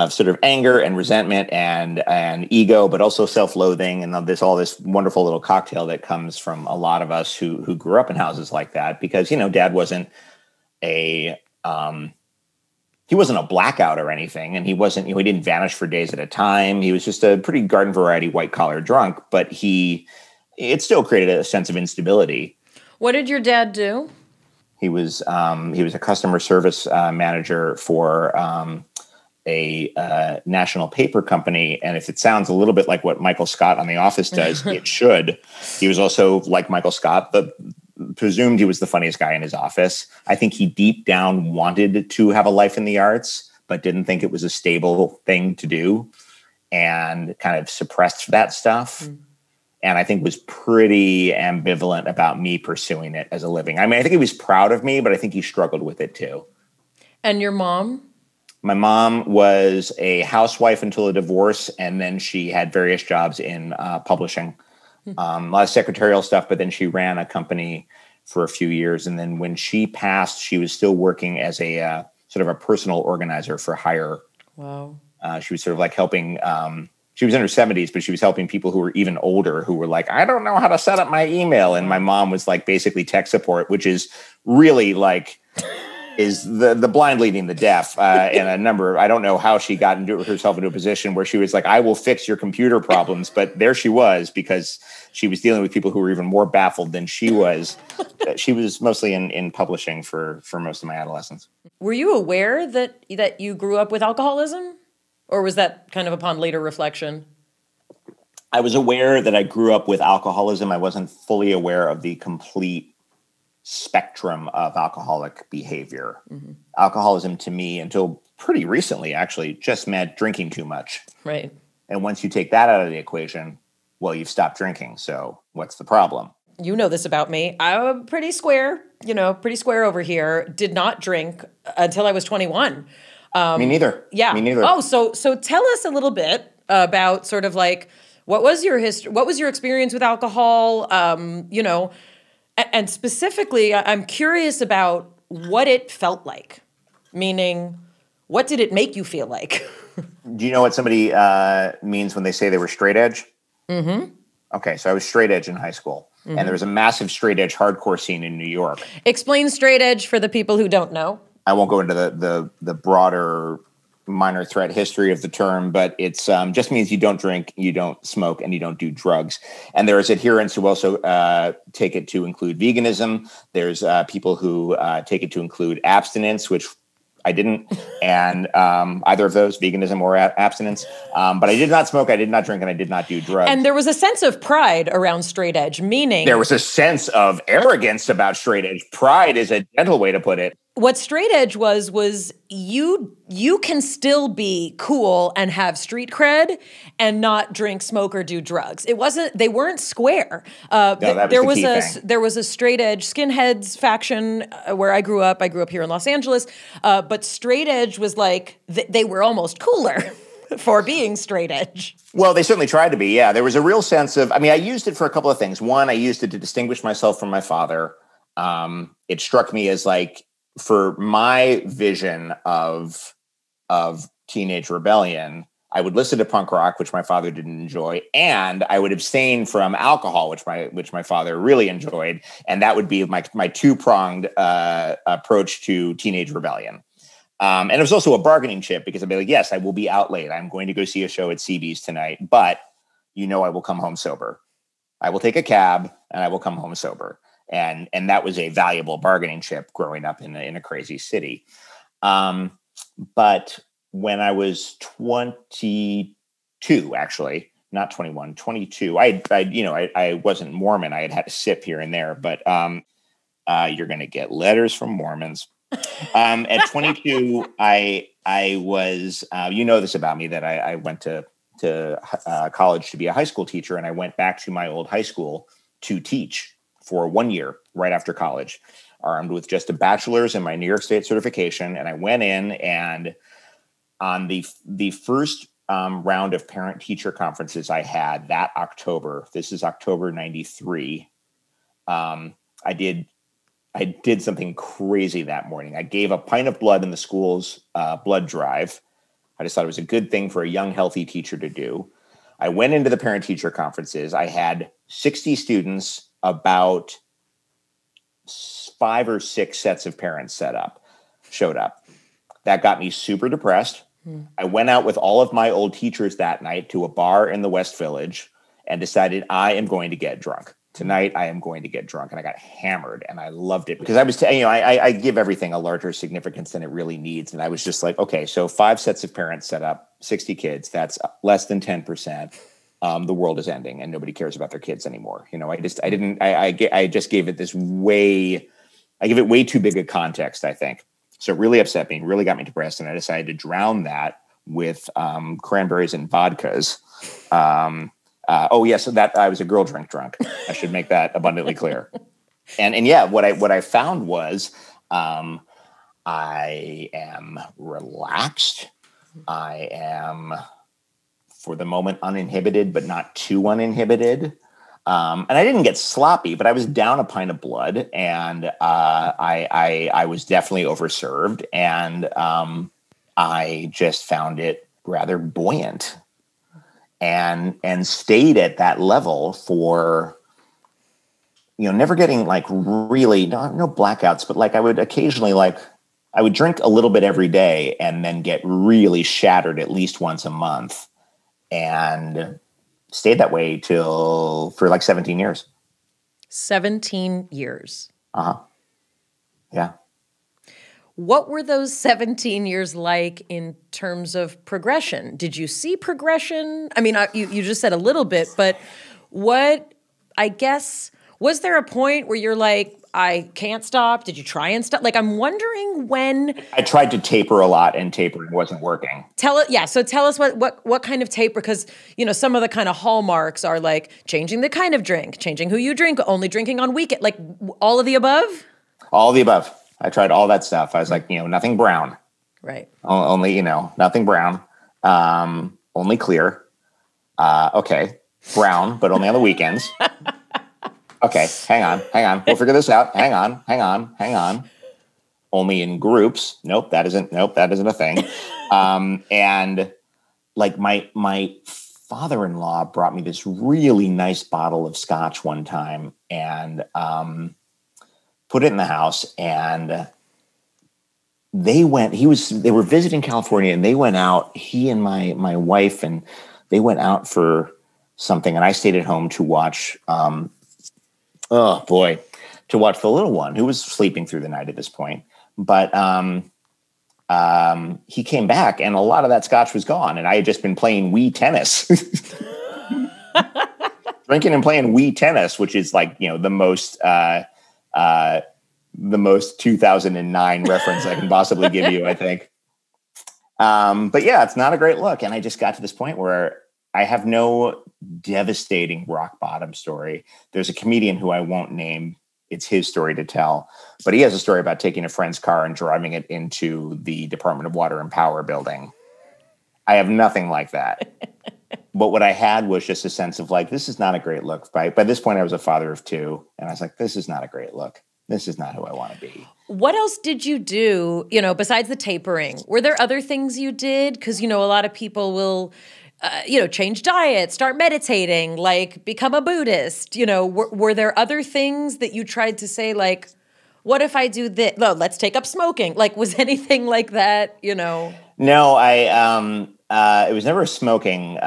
sort of anger and resentment and ego, but also self-loathing, and there's all this wonderful little cocktail that comes from a lot of us who grew up in houses like that, because, you know, Dad wasn't he wasn't a blackout or anything, and he didn't vanish for days at a time. He was just a pretty garden variety white collar drunk, but it still created a sense of instability. What did your dad do? He was a customer service manager for a national paper company. And if it sounds a little bit like what Michael Scott on The Office does, it should. He was also, like Michael Scott, presumed he was the funniest guy in his office. I think he deep down wanted to have a life in the arts, but didn't think it was a stable thing to do, and kind of suppressed that stuff. And I think was pretty ambivalent about me pursuing it as a living. I mean, I think he was proud of me, but I think he struggled with it too. And your mom? My mom was a housewife until a divorce, and then she had various jobs in publishing. A lot of secretarial stuff, but then she ran a company for a few years. And then when she passed, she was still working as a sort of a personal organizer for hire. Wow. She was sort of like helping, she was in her 70s, but she was helping people who were even older who were like, I don't know how to set up my email. And my mom was like basically tech support, which is really like, is the blind leading the deaf. And a number, I don't know how she got herself into a position where she was like, I will fix your computer problems. But there she was, because she was dealing with people who were even more baffled than she was. She was mostly in publishing for most of my adolescence. Were you aware that you grew up with alcoholism? Or was that kind of upon later reflection? I was aware that I grew up with alcoholism. I wasn't fully aware of the complete spectrum of alcoholic behavior. Alcoholism to me, until pretty recently, actually, just meant drinking too much. Right. And once you take that out of the equation, well, you've stopped drinking. So what's the problem? You know this about me. I'm pretty square, pretty square over here. Did not drink until I was 21. Me neither. Yeah. Me neither. Oh, so tell us a little bit about sort of like, what was your history? What was your experience with alcohol? And specifically, I'm curious about what it felt like. Meaning, what did it make you feel like? Do you know what somebody means when they say they were straight edge? Mm-hmm. Okay, so I was straight edge in high school. And there was a massive straight edge hardcore scene in New York. Explain straight edge for the people who don't know. I won't go into the broader minor threat history of the term, but it's just means you don't drink, you don't smoke, and you don't do drugs. And there's adherents who also take it to include veganism. There's people who take it to include abstinence, which I didn't, and either of those, veganism or abstinence. But I did not smoke, I did not drink, and I did not do drugs. And there was a sense of pride around straight edge, meaning... There was a sense of arrogance about straight edge. Pride is a gentle way to put it. What straight edge was you can still be cool and have street cred and not drink, smoke, or do drugs. They weren't square. There was a straight edge skinheads faction where I grew up. I grew up here in Los Angeles. But straight edge was like, they were almost cooler for being straight edge. Well, they certainly tried to be, yeah. There was a real sense of, I used it for a couple of things. One, I used it to distinguish myself from my father. It struck me as like, for my vision of teenage rebellion, I would listen to punk rock, which my father didn't enjoy, and I would abstain from alcohol, which my father really enjoyed, and that would be my two-pronged approach to teenage rebellion. And it was also a bargaining chip, because I'd be like, yes, I will be out late. I'm going to go see a show at CB's tonight, but I will come home sober. I will take a cab and I will come home sober. And that was a valuable bargaining chip growing up in a crazy city. But when I was 22, actually, not 21, 22, I wasn't Mormon. I had a sip here and there, but you're going to get letters from Mormons. At 22, I was, this about me, that I went to college to be a high school teacher, and I went back to my old high school to teach for 1 year right after college, armed with just a bachelor's and my New York State certification. And I went in, and on the first round of parent-teacher conferences I had that October, this is October 93, I did something crazy that morning. I gave a pint of blood in the school's blood drive. I just thought it was a good thing for a young, healthy teacher to do. I went into the parent-teacher conferences. I had 60 students, about 5 or 6 sets of parents showed up. That got me super depressed. I went out with all of my old teachers that night to a bar in the West Village and decided I am going to get drunk Tonight I am going to get drunk. And I got hammered and I loved it because I was, I give everything a larger significance than it really needs. And I was just like, okay, so 5 sets of parents set up 60 kids. That's less than 10%. The world is ending and nobody cares about their kids anymore. I just gave it I give it way too big a context, I think. So it really upset me, really got me depressed. And I decided to drown that with cranberries and vodkas. So that I was a girl drink drunk. I should make that abundantly clear. And yeah, what I found was I am relaxed. I am, for the moment, uninhibited, but not too uninhibited. And I didn't get sloppy, but I was down a pint of blood, and I was definitely overserved, and I just found it rather buoyant. And stayed at that level for, never getting like really, no blackouts, but like I would occasionally I would drink a little bit every day and then get really shattered at least once a month, and stayed that way for like 17 years. 17 years. Uh-huh. Yeah. What were those 17 years like in terms of progression? Did you see progression? I mean, you just said a little bit, but was there a point where you're like, I can't stop? Did you try and stop? Like, I'm wondering when... I tried to taper a lot, and tapering wasn't working. So tell us what kind of taper, because, some of the kind of hallmarks are like changing the kind of drink, changing who you drink, only drinking on weekend, like all of the above? All of the above. I tried all that stuff. I was like, nothing brown. Right. Only, nothing brown. Only clear. Okay. Brown, but only on the weekends. Okay. Hang on. We'll figure this out. Hang on. Only in groups. Nope, that isn't a thing. And like my father-in-law brought me this really nice bottle of scotch one time, and, put it in the house, and they were visiting California, and they went out, he and my wife, and they went out for something, and I stayed at home to watch, to watch the little one, who was sleeping through the night at this point. But he came back, and a lot of that scotch was gone, and I had just been playing Wii tennis. Drinking and playing Wii tennis, which is like, the most 2009 reference I can possibly give you, I think. But yeah, it's not a great look. And I just got to this point where I have no devastating rock bottom story. There's a comedian who I won't name. It's his story to tell, but he has a story about taking a friend's car and driving it into the Department of Water and Power building. I have nothing like that. But what I had was just a sense of like, this is not a great look. By this point, I was a father of 2, and I was like, this is not a great look. This is not who I want to be. What else did you do, besides the tapering? Were there other things you did? Because, a lot of people will, change diet, start meditating, like become a Buddhist. Were there other things that you tried to say, like, what if I do this? No, let's take up smoking. Like, was anything like that, No, it was never smoking.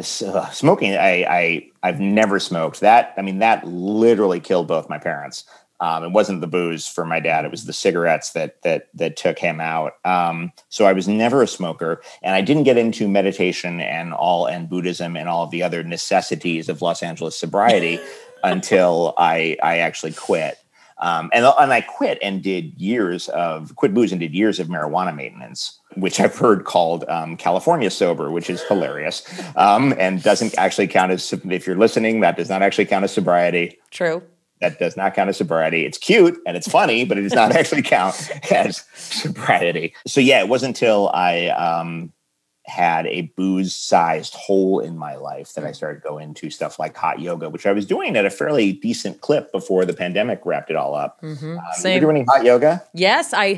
Smoking, I've never smoked. That literally killed both my parents. It wasn't the booze for my dad. It was the cigarettes that took him out. So I was never a smoker, and I didn't get into meditation and Buddhism and all of the other necessities of Los Angeles sobriety until I actually quit. And I quit and quit booze and did years of marijuana maintenance, which I've heard called California sober, which is hilarious, and doesn't actually count as, if you're listening, that does not actually count as sobriety. True. That does not count as sobriety. It's cute and it's funny, but it does not actually count as sobriety. So yeah, it wasn't until I had a booze-sized hole in my life that I started going to stuff like hot yoga, which I was doing at a fairly decent clip before the pandemic wrapped it all up. Mm-hmm. Were you doing any hot yoga? Yes, I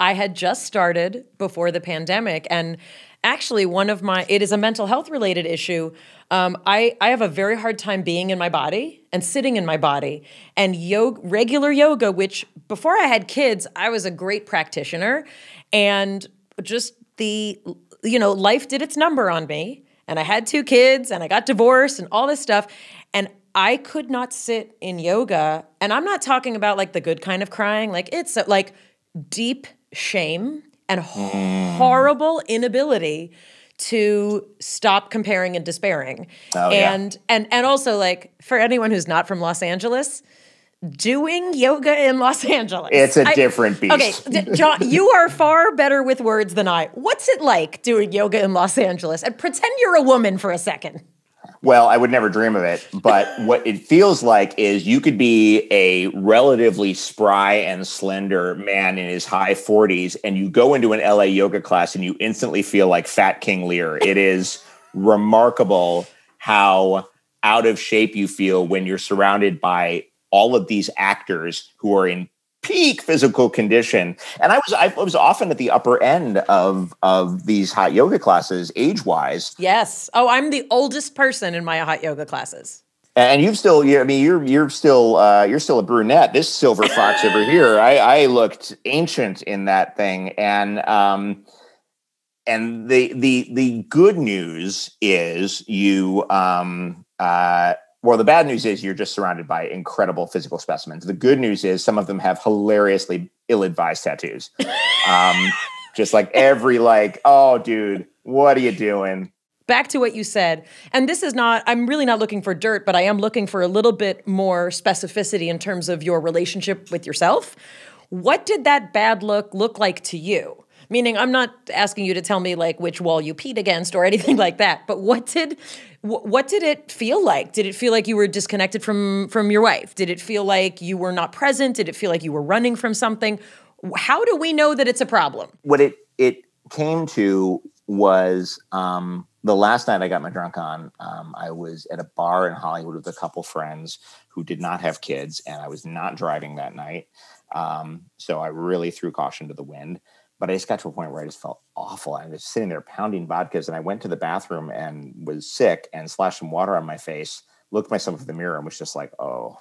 had just started before the pandemic, and actually it is a mental health related issue. I have a very hard time being in my body and sitting in my body, and regular yoga, which before I had kids, I was a great practitioner, and just life did its number on me, and I had 2 kids and I got divorced and all this stuff. And I could not sit in yoga, and I'm not talking about like the good kind of crying. Like it's like deep shame and horrible inability to stop comparing and despairing. Oh, and also, like, for anyone who's not from Los Angeles, doing yoga in Los Angeles. It's a different beast. Okay, John, you are far better with words than I. What's it like doing yoga in Los Angeles? And pretend you're a woman for a second. Well, I would never dream of it, but what it feels like is you could be a relatively spry and slender man in his high 40s, and you go into an LA yoga class and you instantly feel like Fat King Lear. It is remarkable how out of shape you feel when you're surrounded by all of these actors who are in peak physical condition. And I was often at the upper end of these hot yoga classes, age-wise. Yes. Oh, I'm the oldest person in my hot yoga classes. And you're still a brunette. This silver fox over here, I looked ancient in that thing. And the good news is the bad news is you're just surrounded by incredible physical specimens. The good news is some of them have hilariously ill-advised tattoos. Just like oh, dude, what are you doing? Back to what you said. And this is I'm really not looking for dirt, but I am looking for a little bit more specificity in terms of your relationship with yourself. What did that bad look like to you? Meaning, I'm not asking you to tell me like which wall you peed against or anything like that, but what did it feel like? Did it feel like you were disconnected from your wife? Did it feel like you were not present? Did it feel like you were running from something? How do we know that it's a problem? What it came to was the last night I got my drunk on, I was at a bar in Hollywood with a couple friends who did not have kids, and I was not driving that night. So I really threw caution to the wind. But I just got to a point where I just felt awful. I was sitting there pounding vodkas, and I went to the bathroom and was sick and splashed some water on my face, looked myself in the mirror and was just like, oh,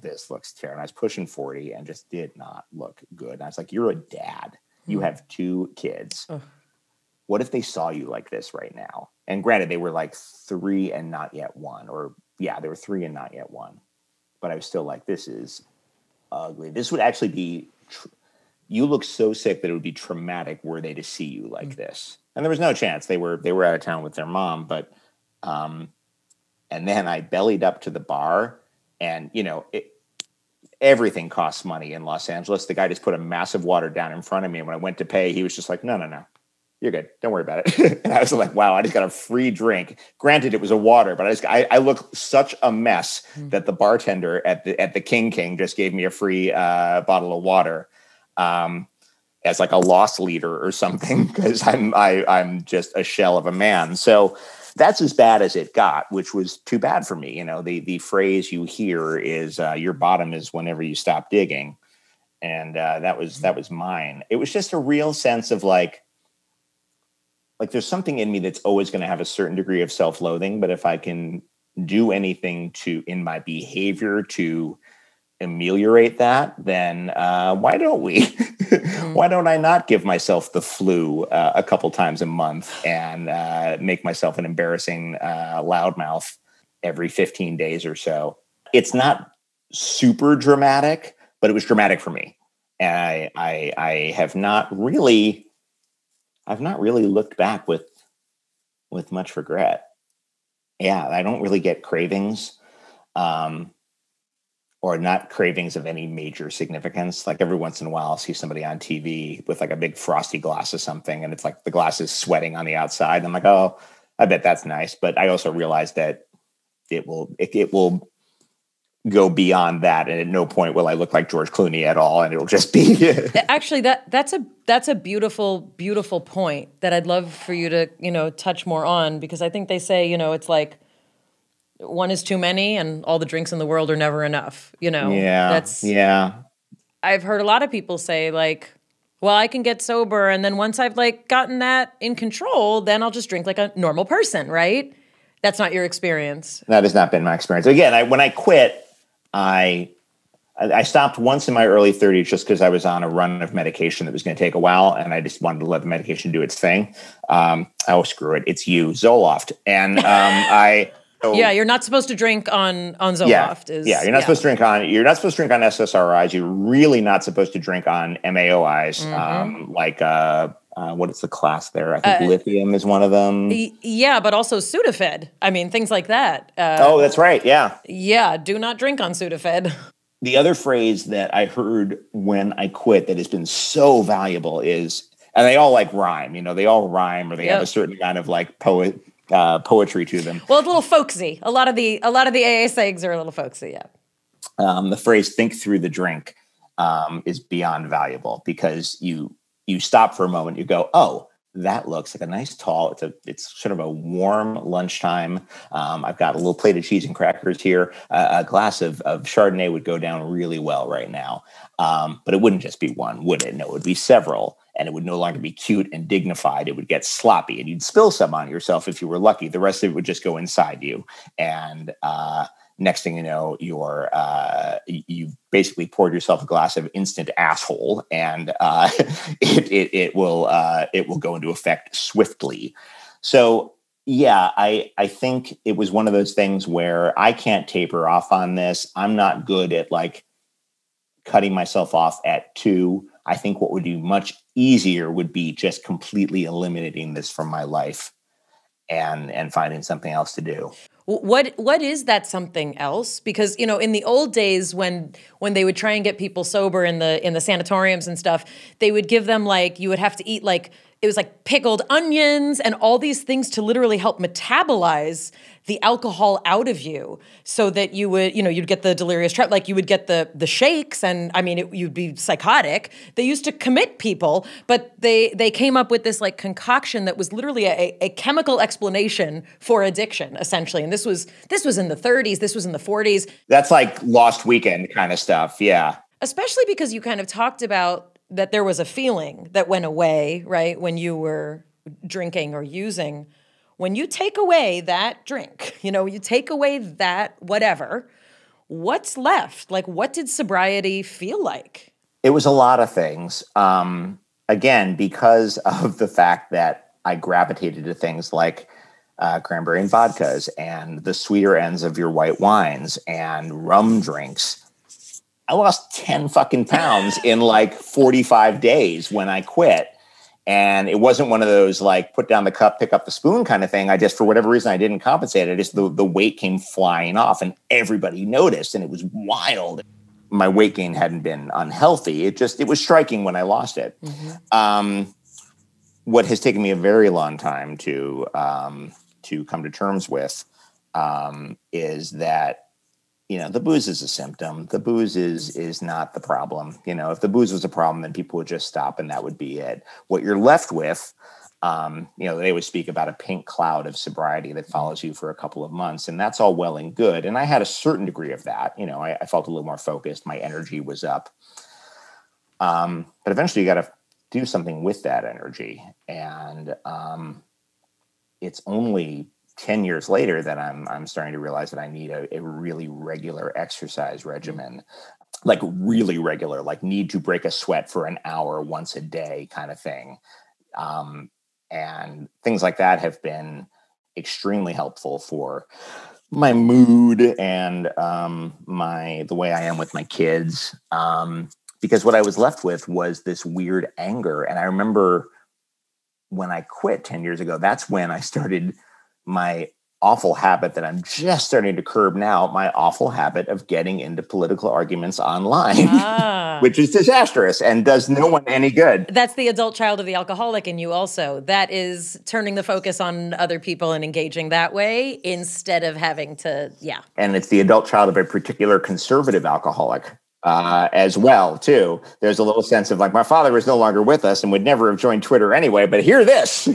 this looks terrible. And I was pushing 40 and just did not look good. And I was like, you're a dad. You have 2 kids. What if they saw you like this right now? And granted, they were like 3 and not yet 1. They were 3 and not yet 1. But I was still like, this is ugly. This would actually be... you look so sick that it would be traumatic were they to see you like this. And there was no chance. They were out of town with their mom, but and then I bellied up to the bar, and everything costs money in Los Angeles. The guy just put a massive water down in front of me, and when I went to pay, he was just like, no, you're good. Don't worry about it. And I was like, wow, I just got a free drink. Granted, it was a water, but I look such a mess that the bartender at the King just gave me a free bottle of water. As like a loss leader or something, because I'm just a shell of a man. So that's as bad as it got, which was too bad for me. The phrase you hear is your bottom is whenever you stop digging. And that was mine. It was just a real sense of like there's something in me that's always going to have a certain degree of self-loathing, but if I can do anything in my behavior to ameliorate that, then why don't we? Why don't I not give myself the flu a couple times a month and make myself an embarrassing loudmouth every 15 days or so? It's not super dramatic, but it was dramatic for me. And I have not really looked back with much regret. Yeah, I don't really get cravings. Or not cravings of any major significance. Like every once in a while, I'll see somebody on TV with like a big frosty glass of something, and it's like the glass is sweating on the outside. And I'm like, oh, I bet that's nice. But I also realize that it will go beyond that, and at no point will I look like George Clooney at all, and it'll just be. Actually, that's a beautiful, beautiful point that I'd love for you to touch more on, because I think they say it's like, one is too many and all the drinks in the world are never enough, Yeah. I've heard a lot of people say like, well, I can get sober, and then once I've like gotten that in control, then I'll just drink like a normal person, right? That's not your experience. That has not been my experience. Again, when I quit, I stopped once in my early 30s just because I was on a run of medication that was going to take a while, and I just wanted to let the medication do its thing. Screw it. It's Zoloft. And Yeah, you're not supposed to drink on Zoloft. You're not supposed to drink on. You're not supposed to drink on SSRIs. You're really not supposed to drink on MAOIs. What is the class there? I think lithium is one of them. Yeah, but also Sudafed. I mean, things like that. That's right. Yeah. Yeah, do not drink on Sudafed. The other phrase that I heard when I quit that has been so valuable is, and they all like rhyme. You know, they all rhyme, or they have a certain kind of like poetry to them. Well, it's a little folksy. A lot of the AA sayings are a little folksy. Yeah. The phrase "think through the drink" is beyond valuable, because you stop for a moment, you go, oh, that looks like a nice tall, it's sort of a warm lunchtime. I've got a little plate of cheese and crackers here. A glass of Chardonnay would go down really well right now. But it wouldn't just be one, would it? No, it would be several. And it would no longer be cute and dignified. It would get sloppy, and you'd spill some on yourself if you were lucky. The rest of it would just go inside you. And next thing you know, you've basically poured yourself a glass of instant asshole, and it will go into effect swiftly. So yeah, I think it was one of those things where I can't taper off on this. I'm not good at like cutting myself off at 2. I think what would be much easier would be just completely eliminating this from my life and finding something else to do. What is that something else? Because, you know, in the old days when they would try and get people sober in the sanatoriums and stuff, they would give them like, you would have to eat like, it was like pickled onions and all these things to literally help metabolize the alcohol out of you, so that you would, you know, you'd get the delirious trip, like you would get the shakes, and I mean, you'd be psychotic. They used to commit people, but they came up with this like concoction that was literally a chemical explanation for addiction, essentially. And this was in the 30s, this was in the 40s. That's like Lost Weekend kind of stuff, yeah. Especially because you kind of talked about that there was a feeling that went away, right, when you were drinking or using. When you take away that drink, you know, you take away that whatever, what's left? Like, what did sobriety feel like? It was a lot of things. Again, because of the fact that I gravitated to things like cranberry and vodkas and the sweeter ends of your white wines and rum drinks. I lost 10 fucking pounds in like 45 days when I quit. And it wasn't one of those like put down the cup, pick up the spoon kind of thing. I just, for whatever reason, I didn't compensate. I just, the weight came flying off and everybody noticed, and it was wild. My weight gain hadn't been unhealthy. It was striking when I lost it. Mm-hmm. What has taken me a very long time to come to terms with is that, you know, the booze is a symptom. The booze is not the problem. You know, if the booze was a problem, then people would just stop and that would be it. What you're left with, you know, they would speak about a pink cloud of sobriety that follows you for a couple of months, and that's all well and good. And I had a certain degree of that. You know, I felt a little more focused. My energy was up. But eventually you got to do something with that energy. And it's only 10 years later that I'm starting to realize that I need a really regular exercise regimen, like really regular, like need to break a sweat for an hour once a day kind of thing. And things like that have been extremely helpful for my mood and the way I am with my kids. Because what I was left with was this weird anger. And I remember when I quit 10 years ago, that's when I started my awful habit that I'm just starting to curb now, my awful habit of getting into political arguments online, which is disastrous and does no one any good. That's the adult child of the alcoholic in you also. That is turning the focus on other people and engaging that way instead of having to, yeah. And it's the adult child of a particular conservative alcoholic. As well, too. There's a little sense of like, my father is no longer with us and would never have joined Twitter anyway, but hear this.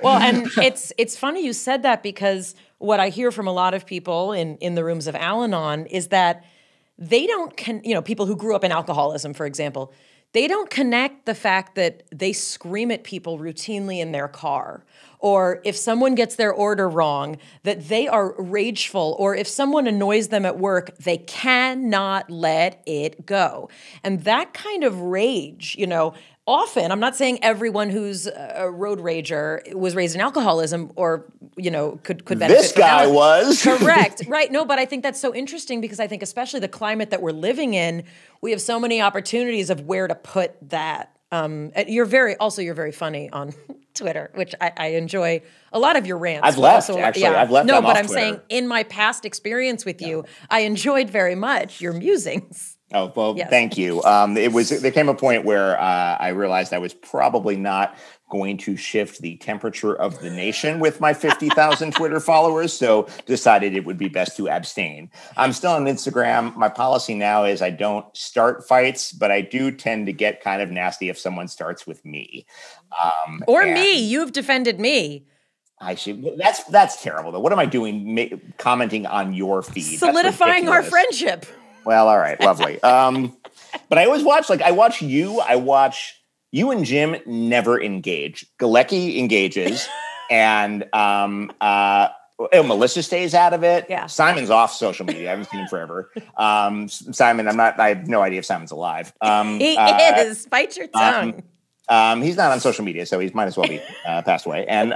Well, and it's funny you said that, because what I hear from a lot of people in the rooms of Al-Anon is that they don't, people who grew up in alcoholism, for example, they don't connect the fact that they scream at people routinely in their car, or if someone gets their order wrong, that they are rageful, or if someone annoys them at work, they cannot let it go. And that kind of rage, often, I'm not saying everyone who's a road rager was raised in alcoholism or, could benefit This from guy alcohol. was. Correct. Right. No, but I think that's so interesting because I think especially the climate that we're living in, we have so many opportunities of where to put that. You're very funny on Twitter, which I enjoy a lot of your rants. I've left, actually. I've left No, them but off I'm Twitter. saying in my past experience with you, I enjoyed very much your musings. Oh, well, Yes. thank you. There came a point where I realized I was probably not going to shift the temperature of the nation with my 50,000 Twitter followers, so decided it would be best to abstain. I'm still on Instagram. My policy now is I don't start fights, but I do tend to get kind of nasty if someone starts with me. Or me. You've defended me. I should. That's terrible, though. What am I doing commenting on your feed? That's Solidifying our ridiculous. friendship. Well, all right, lovely. But I always watch, I watch you and Jim never engage. Galecki engages, and Melissa stays out of it. Yeah. Simon's off social media. I haven't seen him forever. Simon, I have no idea if Simon's alive. He is. Bite your tongue. He's not on social media, so he might as well be passed away. And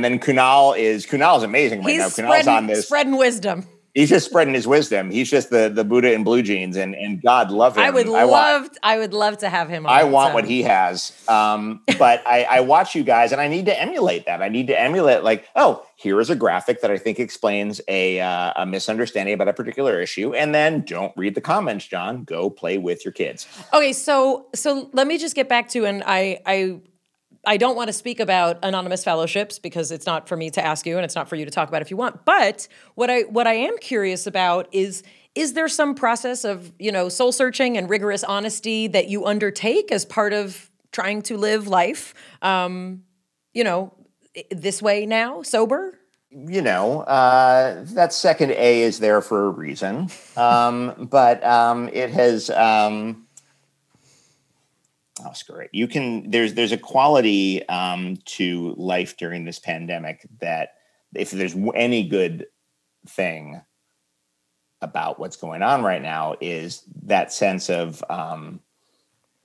then Kunal is amazing right now. Kunal's on this. Spreading wisdom. He's just spreading his wisdom. He's just the Buddha in blue jeans, and God love him. I would love to have him on. I want what he has. But I watch you guys, and I need to emulate that. I need to emulate, like, oh, here is a graphic that I think explains a misunderstanding about a particular issue, and then don't read the comments, John. Go play with your kids. Okay, so let me just get back to, and I don't want to speak about anonymous fellowships because it's not for me to ask you and it's not for you to talk about if you want. But what I am curious about is there some process of, soul searching and rigorous honesty that you undertake as part of trying to live life, this way now, sober? That second A is there for a reason. But it has... Oh, screw it. There's a quality to life during this pandemic that if there's any good thing about what's going on right now is that sense of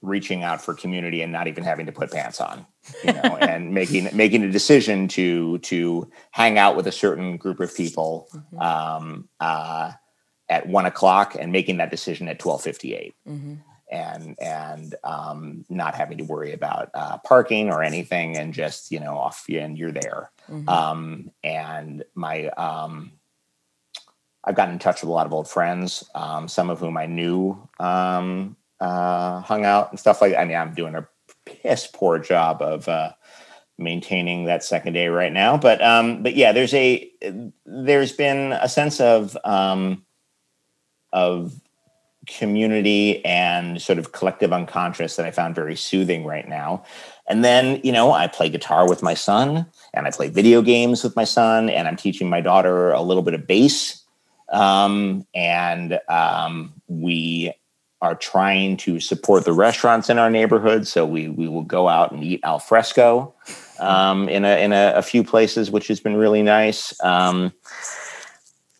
reaching out for community and not even having to put pants on, and making a decision to hang out with a certain group of people at 1:00 and making that decision at 12:58. Mm-hmm. And not having to worry about parking or anything, and just off and you're there. Mm-hmm. And I've gotten in touch with a lot of old friends, some of whom I knew hung out and stuff like that. I mean, I'm doing a piss poor job of maintaining that second day right now, but yeah, there's been a sense of community and sort of collective unconscious that I found very soothing right now. And then, I play guitar with my son, and I play video games with my son, and I'm teaching my daughter a little bit of bass. We are trying to support the restaurants in our neighborhood. So we will go out and eat al fresco in a few places, which has been really nice.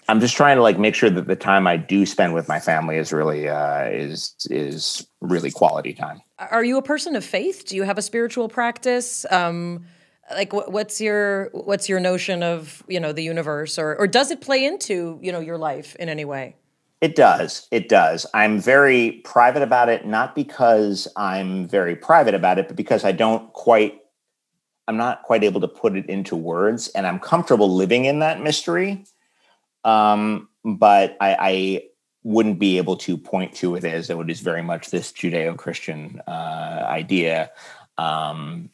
I'm just trying to make sure that the time I do spend with my family is really is really quality time. Are you a person of faith? Do you have a spiritual practice? What's your notion of the universe, or does it play into your life in any way? It does. I'm very private about it, not because I'm very private about it, but because I'm not quite able to put it into words, and I'm comfortable living in that mystery. But I wouldn't be able to point to it as it is very much this Judeo-Christian idea. But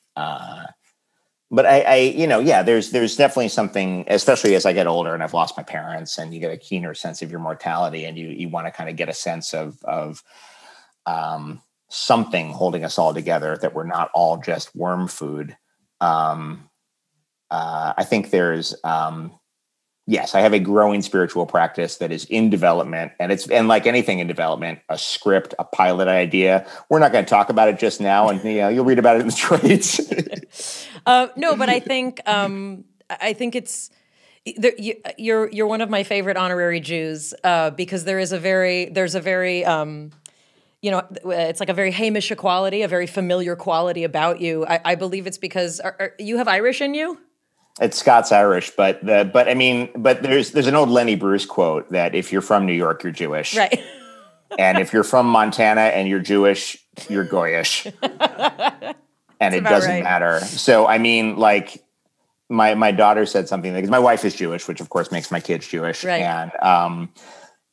there's definitely something, especially as I get older and I've lost my parents, and you get a keener sense of your mortality, and you want to kind of get a sense of something holding us all together, that we're not all just worm food. I think there's, yes, I have a growing spiritual practice that is in development, and like anything in development, a script, a pilot idea. We're not going to talk about it just now, and you'll read about it in the trades. No, but I think it's you're one of my favorite honorary Jews because there's a very you know, it's like a very Hamish quality, a very familiar quality about you. I believe it's because you have Irish in you. It's Scots Irish, but there's an old Lenny Bruce quote that if you're from New York, you're Jewish, Right? And if you're from Montana and you're Jewish, you're Goyish, and it doesn't matter. So I mean, like my daughter said something because my wife is Jewish, which of course makes my kids Jewish, right.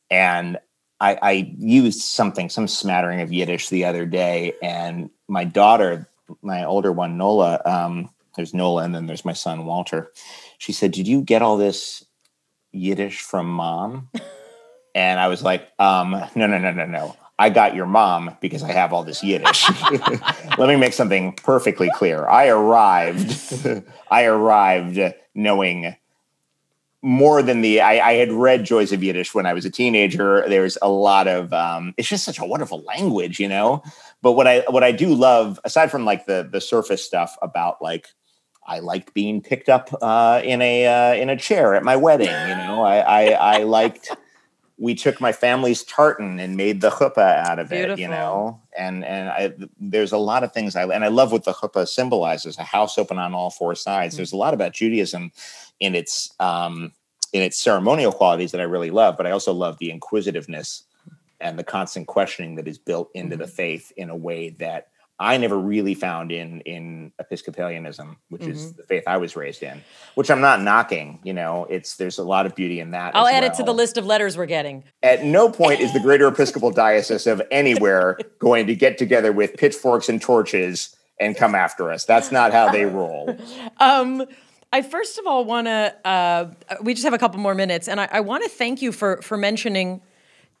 and I used some smattering of Yiddish the other day, and my daughter, my older one, Nola, there's Nola, and then there's my son, Walter. She said, "Did you get all this Yiddish from mom?" And I was like, no. I got your mom because I have all this Yiddish. Let me make something perfectly clear. I arrived knowing more than I had read Joys of Yiddish when I was a teenager. There's a lot of, it's just such a wonderful language, you know? But what I do love, aside from like the surface stuff about like, I liked being picked up in a chair at my wedding, you know, I liked, we took my family's tartan and made the chuppah out of Beautiful. it, you know, and there's a lot of things I love what the chuppah symbolizes, a house open on all four sides. There's a lot about Judaism in its ceremonial qualities that I really love, but I also love the inquisitiveness and the constant questioning that is built into the faith in a way that I never really found in Episcopalianism, which is the faith I was raised in, which I'm not knocking, you know, there's a lot of beauty in that. I'll add it to the list of letters we're getting. At no point is the Greater Episcopal Diocese of anywhere going to get together with pitchforks and torches and come after us. That's not how they roll. I first of all want to, we just have a couple more minutes, and I want to thank you for mentioning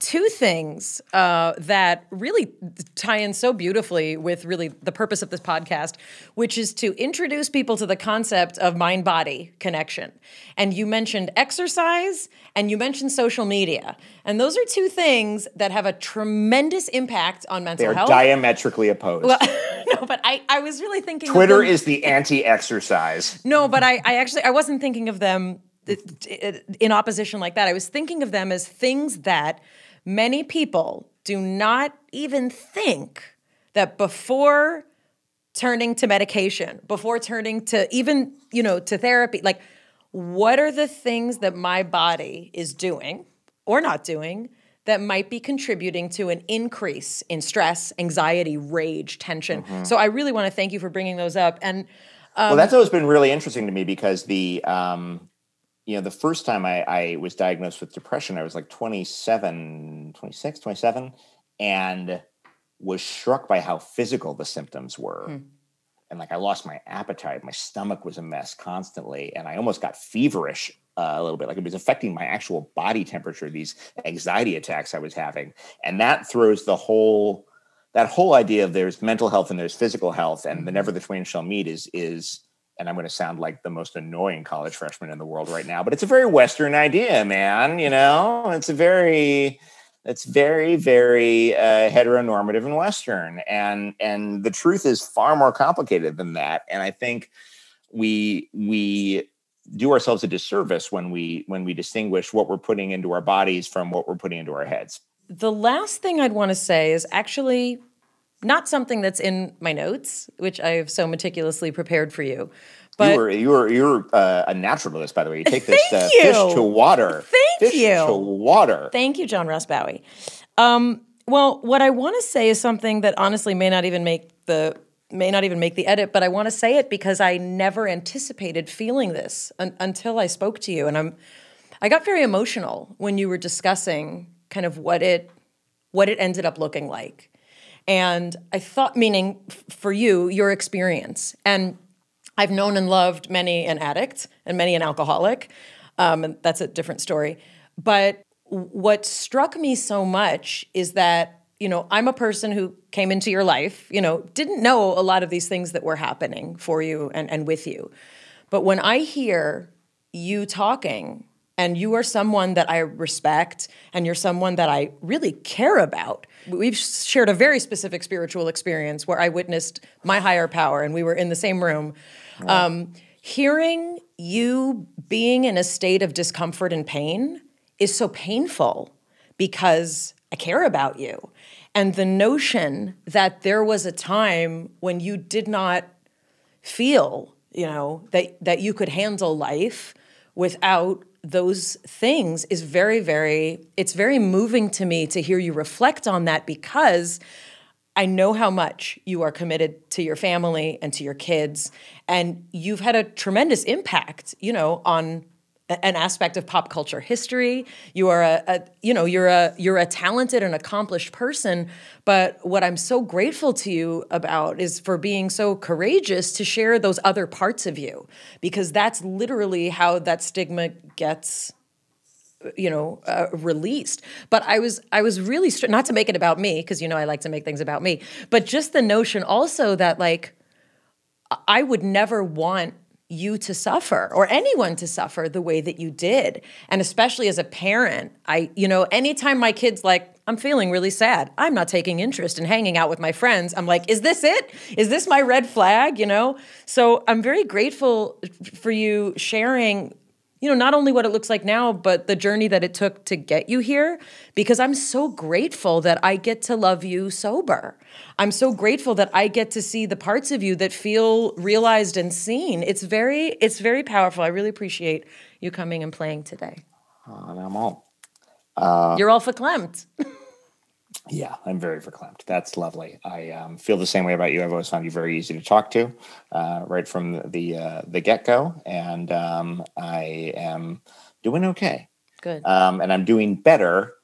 two things that really tie in so beautifully with really the purpose of this podcast, which is to introduce people to the concept of mind-body connection. And you mentioned exercise and you mentioned social media. And those are two things that have a tremendous impact on mental health. They're diametrically opposed. Well, no, but I was really thinking Twitter is the anti-exercise. No, but I wasn't thinking of them in opposition like that. I was thinking of them as things that many people do not even think that before turning to medication, before turning to even, you know, to therapy, like what are the things that my body is doing or not doing that might be contributing to an increase in stress, anxiety, rage, tension. So I really want to thank you for bringing those up. And well, that's always been really interesting to me because the first time I was diagnosed with depression, I was like 27, and was struck by how physical the symptoms were. And like I lost my appetite. My stomach was a mess constantly. And I almost got feverish a little bit. Like it was affecting my actual body temperature, these anxiety attacks I was having. And that throws that whole idea of there's mental health and there's physical health, and the never the twain shall meet is and I'm going to sound like the most annoying college freshman in the world right now, but it's a very Western idea, man. You know, it's very, very heteronormative and Western. And the truth is far more complicated than that. And I think we do ourselves a disservice when we distinguish what we're putting into our bodies from what we're putting into our heads. The last thing I'd want to say is actually not something that's in my notes, which I have so meticulously prepared for you. But you're a naturalist, by the way. You take this fish to water. Thank you. To water. Thank you, John Ross Bowie. Well, what I want to say is something that honestly may not even make the edit, but I want to say it because I never anticipated feeling this until I spoke to you, and I got very emotional when you were discussing kind of what it ended up looking like. And I thought, meaning for you, your experience. And I've known and loved many an addict and many an alcoholic. And that's a different story. But what struck me so much is that, you know, I'm a person who came into your life, you know, didn't know a lot of these things that were happening for you and with you. But when I hear you talking, and you are someone that I respect, and you're someone that I really care about. We've shared a very specific spiritual experience where I witnessed my higher power, and we were in the same room. Wow. Hearing you being in a state of discomfort and pain is so painful because I care about you. And the notion that there was a time when you did not feel, that you could handle life without those things is it's very moving to me to hear you reflect on that, because I know how much you are committed to your family and to your kids, and you've had a tremendous impact, on an aspect of pop culture history. You are you're a talented and accomplished person, but what I'm so grateful to you about is for being so courageous to share those other parts of you, because that's literally how that stigma gets released. But I was really not to make it about me, because I like to make things about me, but just the notion also that like I would never want you to suffer or anyone to suffer the way that you did. And especially as a parent, anytime my kid's like, I'm feeling really sad, I'm not taking interest in hanging out with my friends, I'm like, is this it? Is this my red flag? So I'm very grateful for you sharing not only what it looks like now, but the journey that it took to get you here, because I'm so grateful that I get to love you sober. I'm so grateful that I get to see the parts of you that feel realized and seen. It's very powerful. I really appreciate you coming and playing today. And I'm all. You're all verklempt. Yeah, I'm very verklempt. That's lovely. I feel the same way about you. I've always found you very easy to talk to, right from the get-go, and I am doing okay. Good. And I'm doing better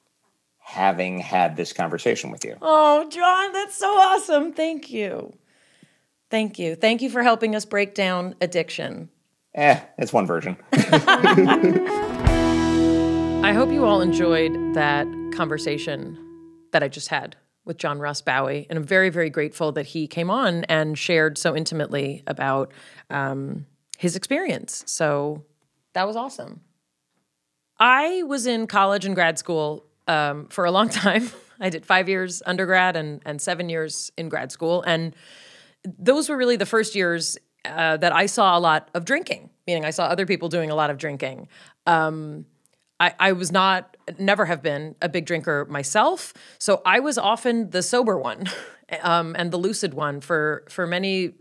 having had this conversation with you. Oh, John, that's so awesome. Thank you. Thank you. Thank you for helping us break down addiction. It's one version. I hope you all enjoyed that conversation that I just had with John Ross Bowie. And I'm very, very grateful that he came on and shared so intimately about his experience. So that was awesome. I was in college and grad school for a long time. I did 5 years undergrad and 7 years in grad school. And those were really the first years that I saw a lot of drinking, meaning I saw other people doing a lot of drinking. I was never have been a big drinker myself, so I was often the sober one and the lucid one for many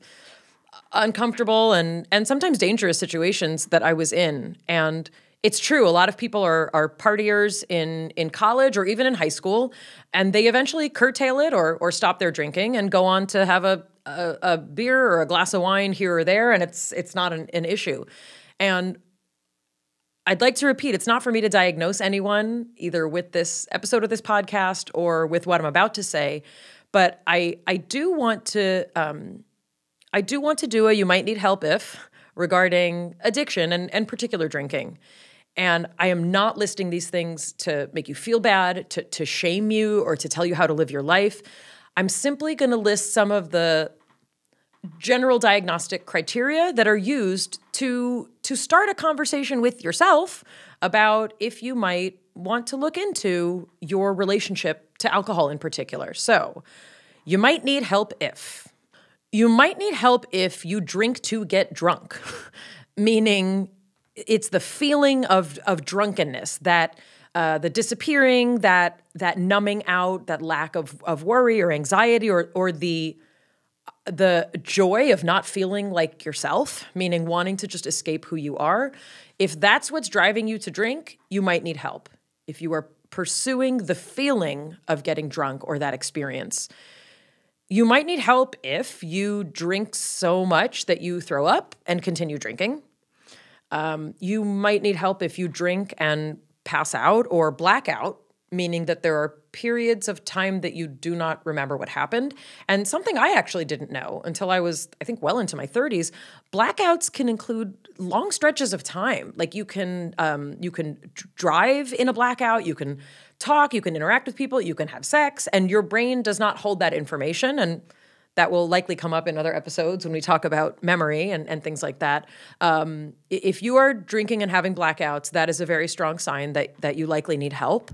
uncomfortable and sometimes dangerous situations that I was in. And it's true, a lot of people are partiers in college or even in high school, and they eventually curtail it or stop their drinking and go on to have a beer or a glass of wine here or there, and it's not an issue. And I'd like to repeat, it's not for me to diagnose anyone, either with this episode of this podcast or with what I'm about to say, but I do want to do a You Might Need Help If regarding addiction and particular drinking. And I am not listing these things to make you feel bad, to shame you, or to tell you how to live your life. I'm simply going to list some of the general diagnostic criteria that are used to start a conversation with yourself about if you might want to look into your relationship to alcohol in particular. So, you might need help if. You might need help if you drink to get drunk, meaning it's the feeling of drunkenness, that the disappearing, that numbing out, that lack of worry or anxiety, or the joy of not feeling like yourself, meaning wanting to just escape who you are. If that's what's driving you to drink, you might need help. If you are pursuing the feeling of getting drunk or that experience, you might need help if you drink so much that you throw up and continue drinking. You might need help if you drink and pass out or black out, meaning that there are periods of time that you do not remember what happened. And something I actually didn't know until I was, I think, well into my 30s, blackouts can include long stretches of time. Like you can drive in a blackout, you can talk, you can interact with people, you can have sex, and your brain does not hold that information. And that will likely come up in other episodes when we talk about memory and things like that. If you are drinking and having blackouts, that is a very strong sign that you likely need help.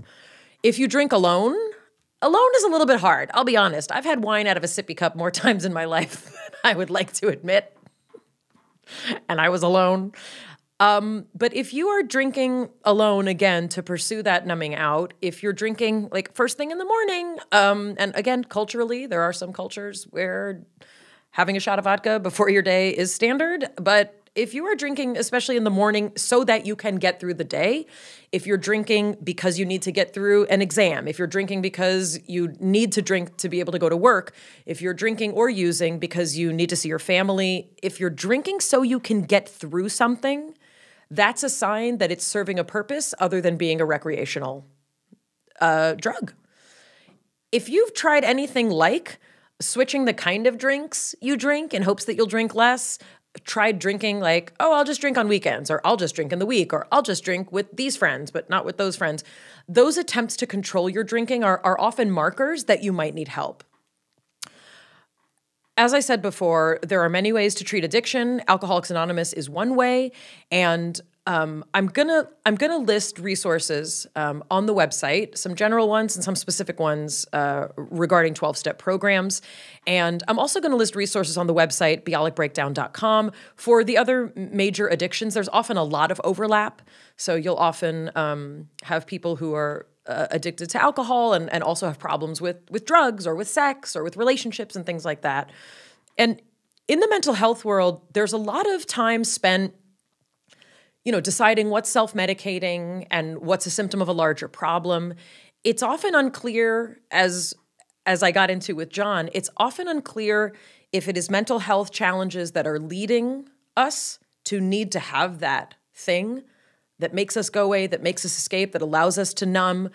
If you drink alone is a little bit hard. I'll be honest. I've had wine out of a sippy cup more times in my life than I would like to admit. And I was alone. But if you are drinking alone, again, to pursue that numbing out, if you're drinking like first thing in the morning, and again, culturally, there are some cultures where having a shot of vodka before your day is standard. But if you are drinking, especially in the morning, so that you can get through the day, if you're drinking because you need to get through an exam, if you're drinking because you need to drink to be able to go to work, if you're drinking or using because you need to see your family, if you're drinking so you can get through something, that's a sign that it's serving a purpose other than being a recreational drug. If you've tried anything like switching the kind of drinks you drink in hopes that you'll drink less, tried drinking like, oh, I'll just drink on weekends, or I'll just drink in the week, or I'll just drink with these friends, but not with those friends. Those attempts to control your drinking are often markers that you might need help. As I said before, there are many ways to treat addiction. Alcoholics Anonymous is one way, and I'm gonna list resources on the website, some general ones and some specific ones regarding 12-step programs. And I'm also going to list resources on the website, bialicbreakdown.com. For the other major addictions, there's often a lot of overlap. So you'll often have people who are addicted to alcohol and also have problems with drugs or with sex or with relationships and things like that. And in the mental health world, there's a lot of time spent deciding what's self-medicating and what's a symptom of a larger problem. It's often unclear, as I got into with John, it's often unclear if it is mental health challenges that are leading us to need to have that thing that makes us go away, that makes us escape, that allows us to numb,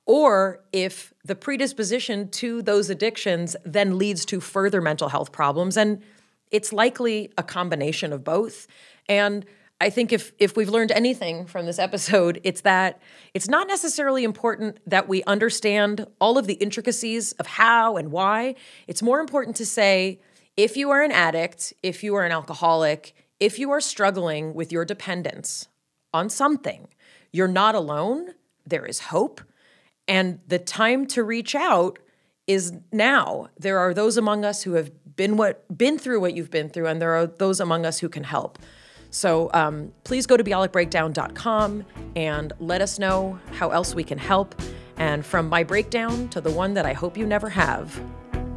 or if the predisposition to those addictions then leads to further mental health problems. And it's likely a combination of both. And I think if we've learned anything from this episode, it's that it's not necessarily important that we understand all of the intricacies of how and why. It's more important to say, if you are an addict, if you are an alcoholic, if you are struggling with your dependence on something, you're not alone. There is hope. And the time to reach out is now. There are those among us who have been through what you've been through, and there are those among us who can help. So please go to bialicbreakdown.com and let us know how else we can help. And from my breakdown to the one that I hope you never have,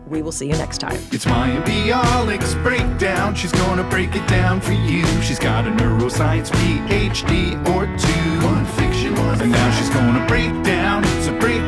we will see you next time. It's Maya Bialik's Breakdown. She's gonna break it down for you. She's got a neuroscience PhD or two. One fiction, one and now she's gonna break down. It's a breakdown.